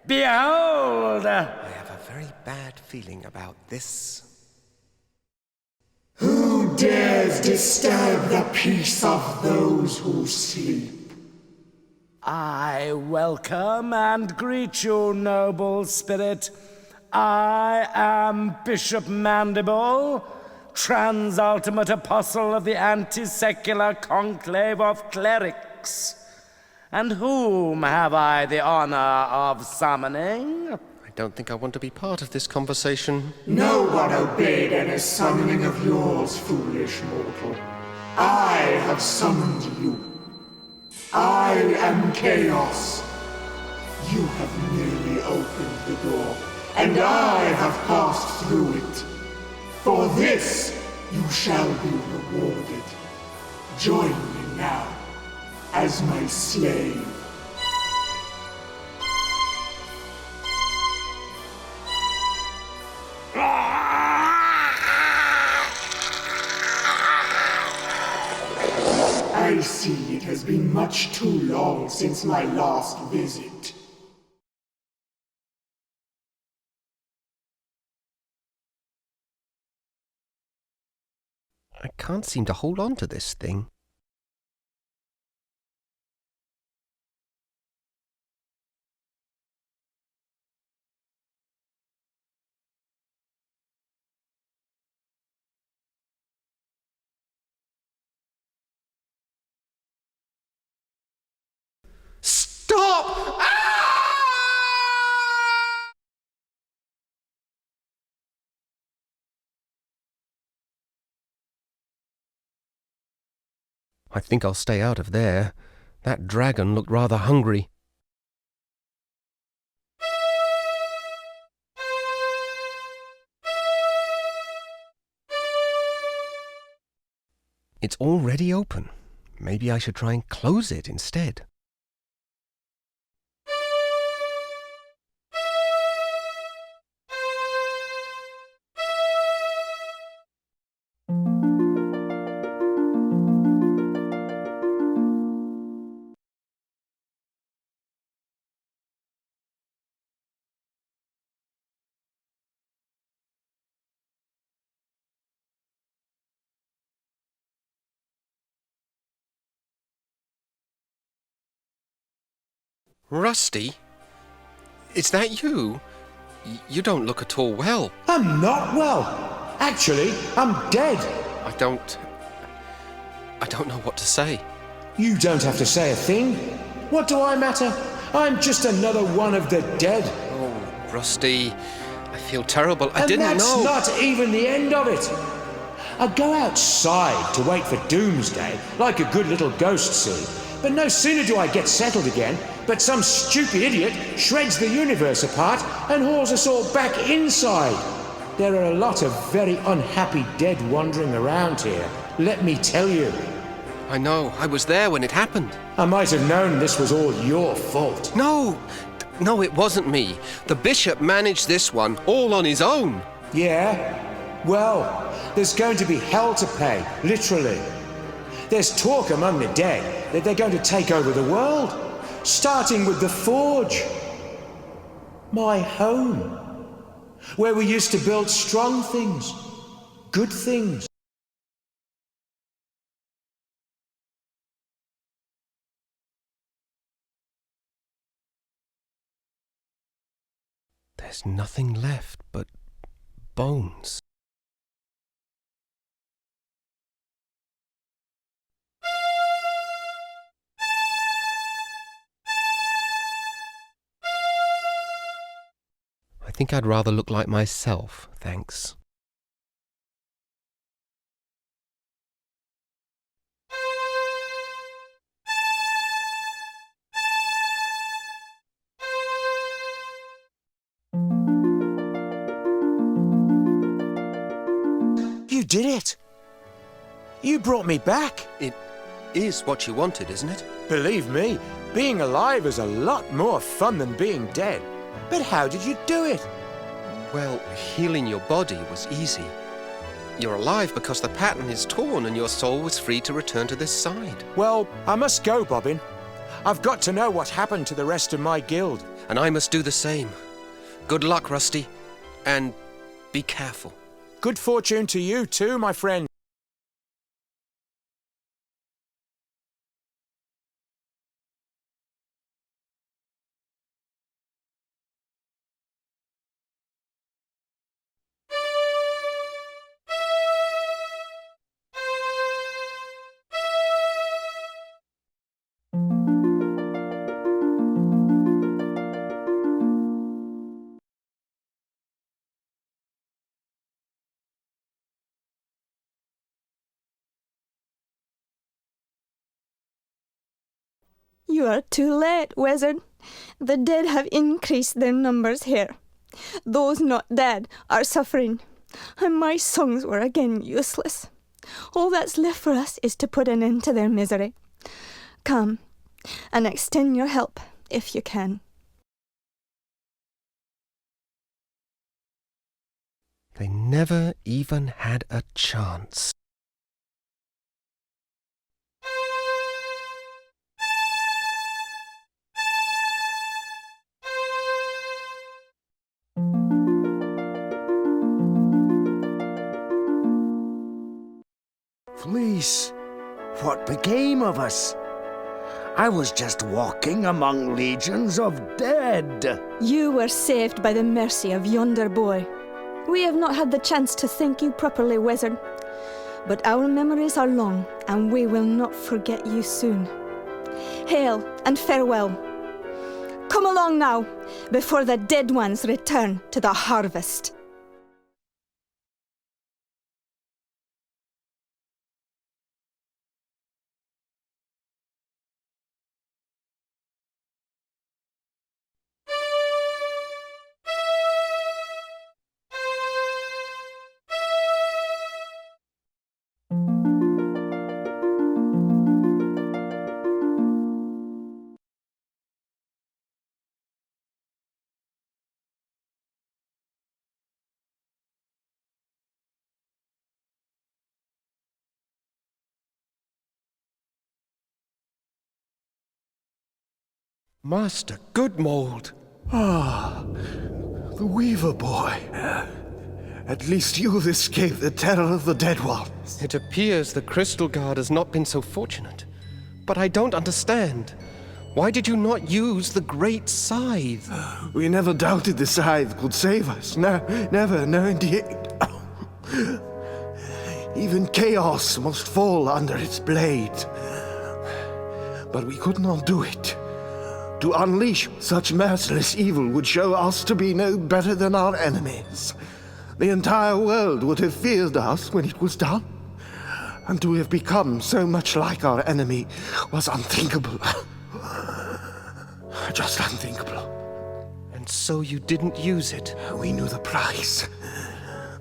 Behold! I have a very bad feeling about this. Who dares disturb the peace of those who sleep? I welcome and greet you, noble spirit. I am Bishop Mandible, Transultimate Apostle of the Anti-Secular Conclave of Clerics. And whom have I the honor of summoning? I don't think I want to be part of this conversation. No one obeyed any summoning of yours, foolish mortal. I have summoned you. I am Chaos. You have merely opened the door, and I have passed through it. For this, you shall be rewarded. Join me now, as my slave. I see it has been much too long since my last visit. I can't seem to hold on to this thing. Stop! I think I'll stay out of there. That dragon looked rather hungry. It's already open. Maybe I should try and close it instead. Rusty? Is that you? You don't look at all well. I'm not well. Actually, I'm dead. I don't know what to say. You don't have to say a thing. What do I matter? I'm just another one of the dead. Oh, Rusty, I feel terrible. I didn't know. And that's not even the end of it. I go outside to wait for doomsday, like a good little ghost see. But no sooner do I get settled again, but some stupid idiot shreds the universe apart and hauls us all back inside. There are a lot of very unhappy dead wandering around here, let me tell you. I know. I was there when it happened. I might have known this was all your fault. No, it wasn't me. The bishop managed this one all on his own. Yeah? Well, there's going to be hell to pay, literally. There's talk among the dead that they're going to take over the world, starting with the Forge. My home, where we used to build strong things, good things. There's nothing left but bones. I think I'd rather look like myself, thanks. You did it! You brought me back! It is what you wanted, isn't it? Believe me, being alive is a lot more fun than being dead. But how did you do it? Well, healing your body was easy. You're alive because the pattern is torn and your soul was free to return to this side. Well, I must go, Bobbin. I've got to know what happened to the rest of my guild. And I must do the same. Good luck, Rusty. And be careful. Good fortune to you too, my friend. You are too late, wizard. The dead have increased their numbers here. Those not dead are suffering, and my songs were again useless. All that's left for us is to put an end to their misery. Come, and extend your help, if you can. They never even had a chance. Fleece, what became of us? I was just walking among legions of dead. You were saved by the mercy of yonder boy. We have not had the chance to thank you properly, wizard. But our memories are long, and we will not forget you soon. Hail and farewell. Come along now, before the dead ones return to the harvest. Master Goodmold. Ah, the Weaver boy. At least you've escaped the terror of the Dead Ones. It appears the Crystal Guard has not been so fortunate. But I don't understand. Why did you not use the Great Scythe? We never doubted the scythe could save us. No, never, no indeed. Even chaos must fall under its blade. But we could not do it. To unleash such merciless evil would show us to be no better than our enemies. The entire world would have feared us when it was done. And to have become so much like our enemy was unthinkable. Just unthinkable. And so you didn't use it? We knew the price.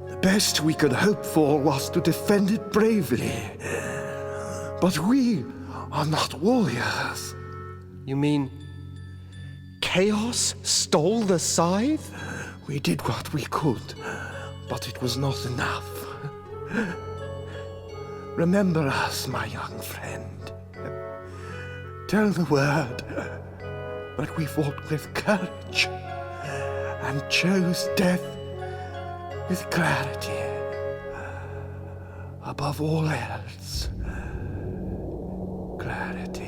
The best we could hope for was to defend it bravely. But we are not warriors. You mean chaos stole the scythe? We did what we could, but it was not enough. Remember us, my young friend. Tell the word that we fought with courage and chose death with clarity. Above all else, clarity.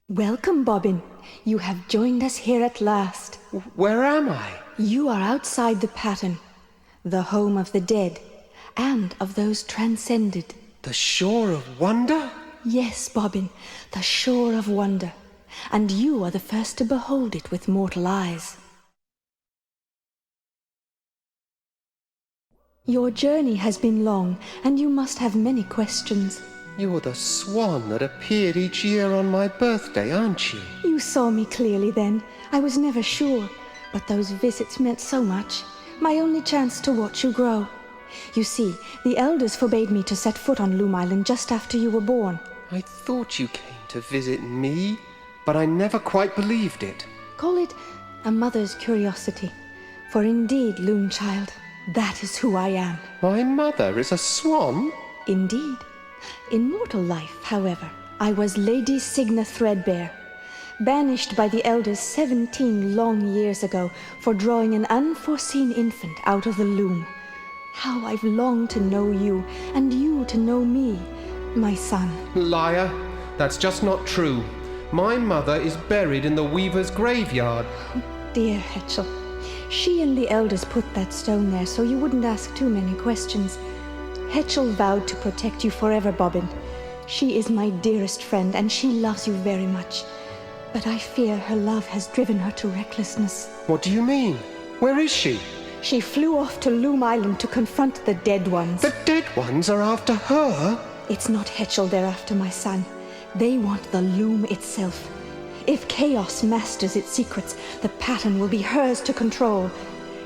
Welcome, Bobbin. You have joined us here at last. Where am I? You are outside the pattern, the home of the dead, and of those transcended. The shore of wonder? Yes, Bobbin, the shore of wonder. And you are the first to behold it with mortal eyes. Your journey has been long, and you must have many questions. You're the swan that appeared each year on my birthday, aren't you? You saw me clearly then. I was never sure, but those visits meant so much. My only chance to watch you grow. You see, the elders forbade me to set foot on Loom Island just after you were born. I thought you came to visit me, but I never quite believed it. Call it a mother's curiosity. For indeed, Loom Child, that is who I am. My mother is a swan? Indeed. In mortal life, however, I was Lady Signa Threadbare, banished by the elders 17 long years ago for drawing an unforeseen infant out of the loom. How I've longed to know you, and you to know me, my son. Liar. That's just not true. My mother is buried in the weaver's graveyard. Dear Hetchel, she and the elders put that stone there so you wouldn't ask too many questions. Hetchel vowed to protect you forever, Bobbin. She is my dearest friend, and she loves you very much. But I fear her love has driven her to recklessness. What do you mean? Where is she? She flew off to Loom Island to confront the dead ones. The dead ones are after her? It's not Hetchel they're after, my son. They want the loom itself. If chaos masters its secrets, the pattern will be hers to control.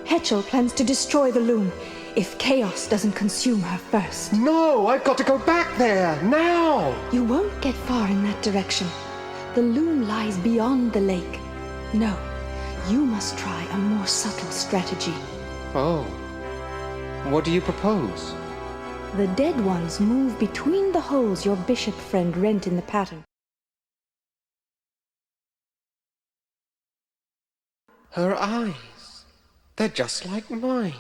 Hetchel plans to destroy the loom, if chaos doesn't consume her first. No, I've got to go back there, now! You won't get far in that direction. The loom lies beyond the lake. No, you must try a more subtle strategy. Oh. What do you propose? The dead ones move between the holes your bishop friend rent in the pattern. Her eyes. They're just like mine.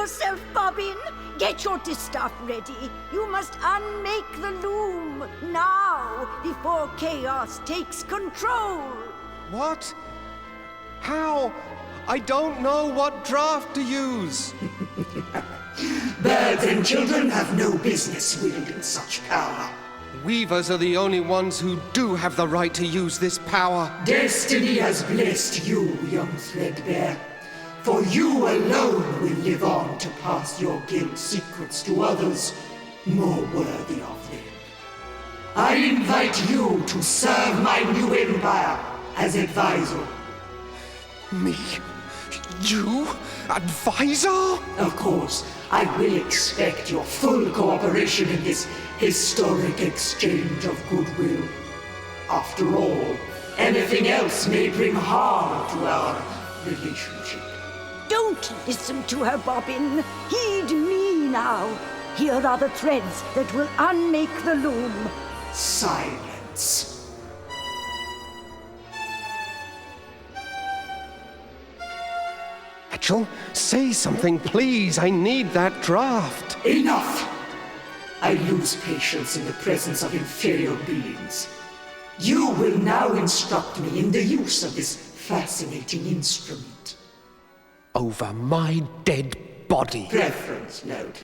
yourself, Bobbin. Get your distaff ready. You must unmake the loom now before chaos takes control. What? How? I don't know what draft to use. Birds and children have no business wielding such power. Weavers are the only ones who do have the right to use this power. Destiny has blessed you, young Threadbare. For you alone will live on to pass your guild secrets to others more worthy of them. I invite you to serve my new empire as advisor. Me? You? Advisor? Of course, I will expect your full cooperation in this historic exchange of goodwill. After all, anything else may bring harm to our relationship. Don't listen to her, Bobbin. Heed me now. Here are the threads that will unmake the loom. Silence. Rachel, say something, please. I need that draft. Enough! I lose patience in the presence of inferior beings. You will now instruct me in the use of this fascinating instrument. Over my dead body. Preference note.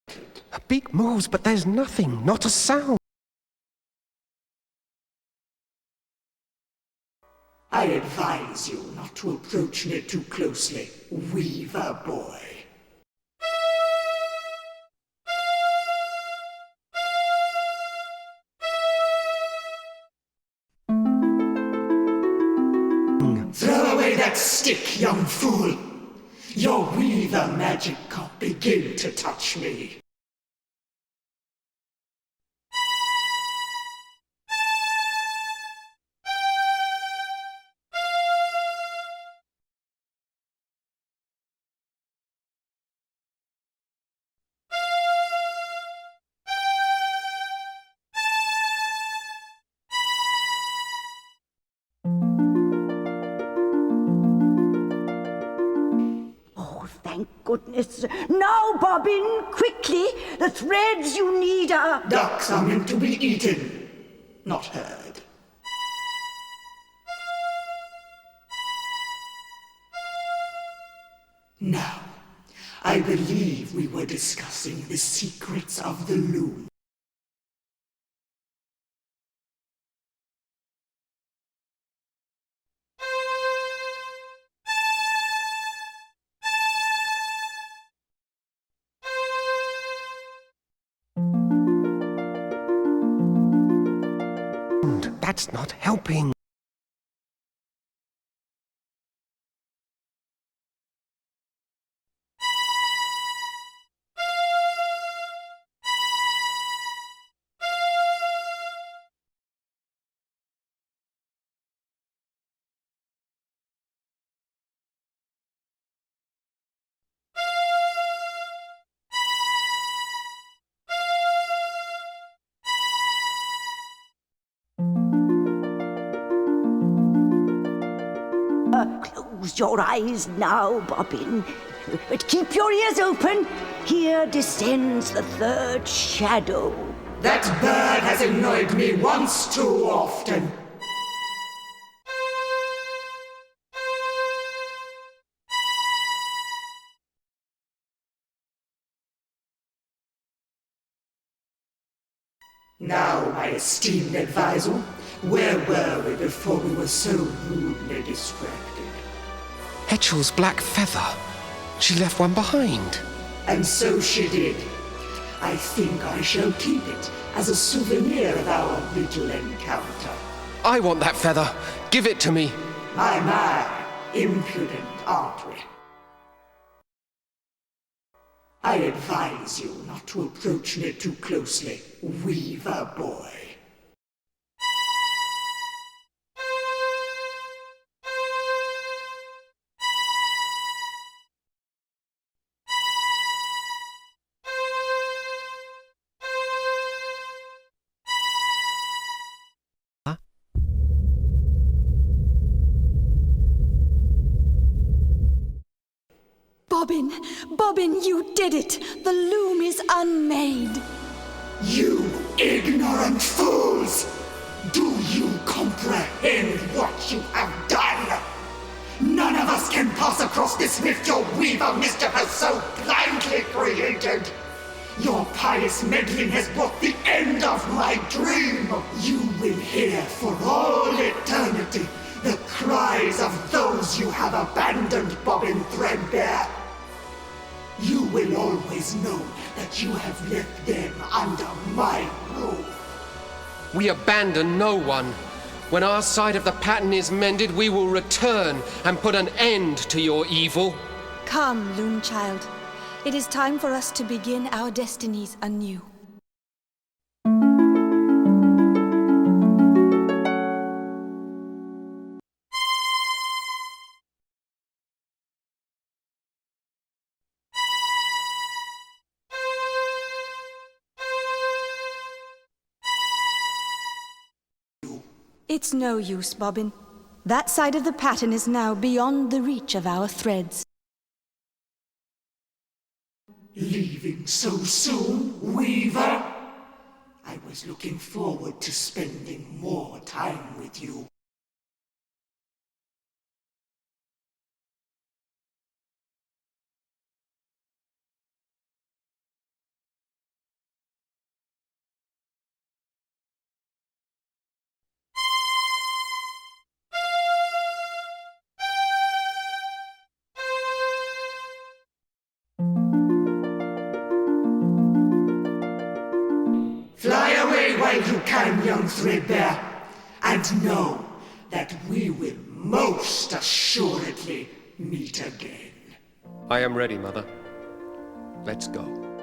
A beak moves, but there's nothing, not a sound. I advise you not to approach me too closely, Weaver boy. Throw away that stick, young fool! Your Weaver magic can't begin to touch me. Thank goodness. Now, Bobbin, quickly! The threads you need are... Ducks are meant to be eaten, not heard. Now, I believe we were discussing the secrets of the loom. That's not helping. Close your eyes now, Bobbin. But keep your ears open. Here descends the third shadow. That bird has annoyed me once too often. Now, my esteemed advisor, where were we before we were so rudely distracted? Hetchel's black feather. She left one behind. And so she did. I think I shall keep it as a souvenir of our little encounter. I want that feather. Give it to me. My, impudent, aren't we? I advise you not to approach me too closely, Weaver boy. Bobbin! Bobbin, you did it! The loom is unmade! You ignorant fools! Do you comprehend what you have done? None of us can pass across this rift your weaver mischief has so blindly created. Your pious meddling has brought the end of my dream. You will hear for all eternity the cries of those you have abandoned, Bobbin Threadbare. You will always know that you have left them under my roof. We abandon no one. When our side of the pattern is mended, we will return and put an end to your evil. Come, Loom Child. It is time for us to begin our destinies anew. It's no use, Bobbin. That side of the pattern is now beyond the reach of our threads. Leaving so soon, Weaver? I was looking forward to spending more time with you. Fly away while you can, young Threadbare, and know that we will most assuredly meet again. I am ready, Mother. Let's go.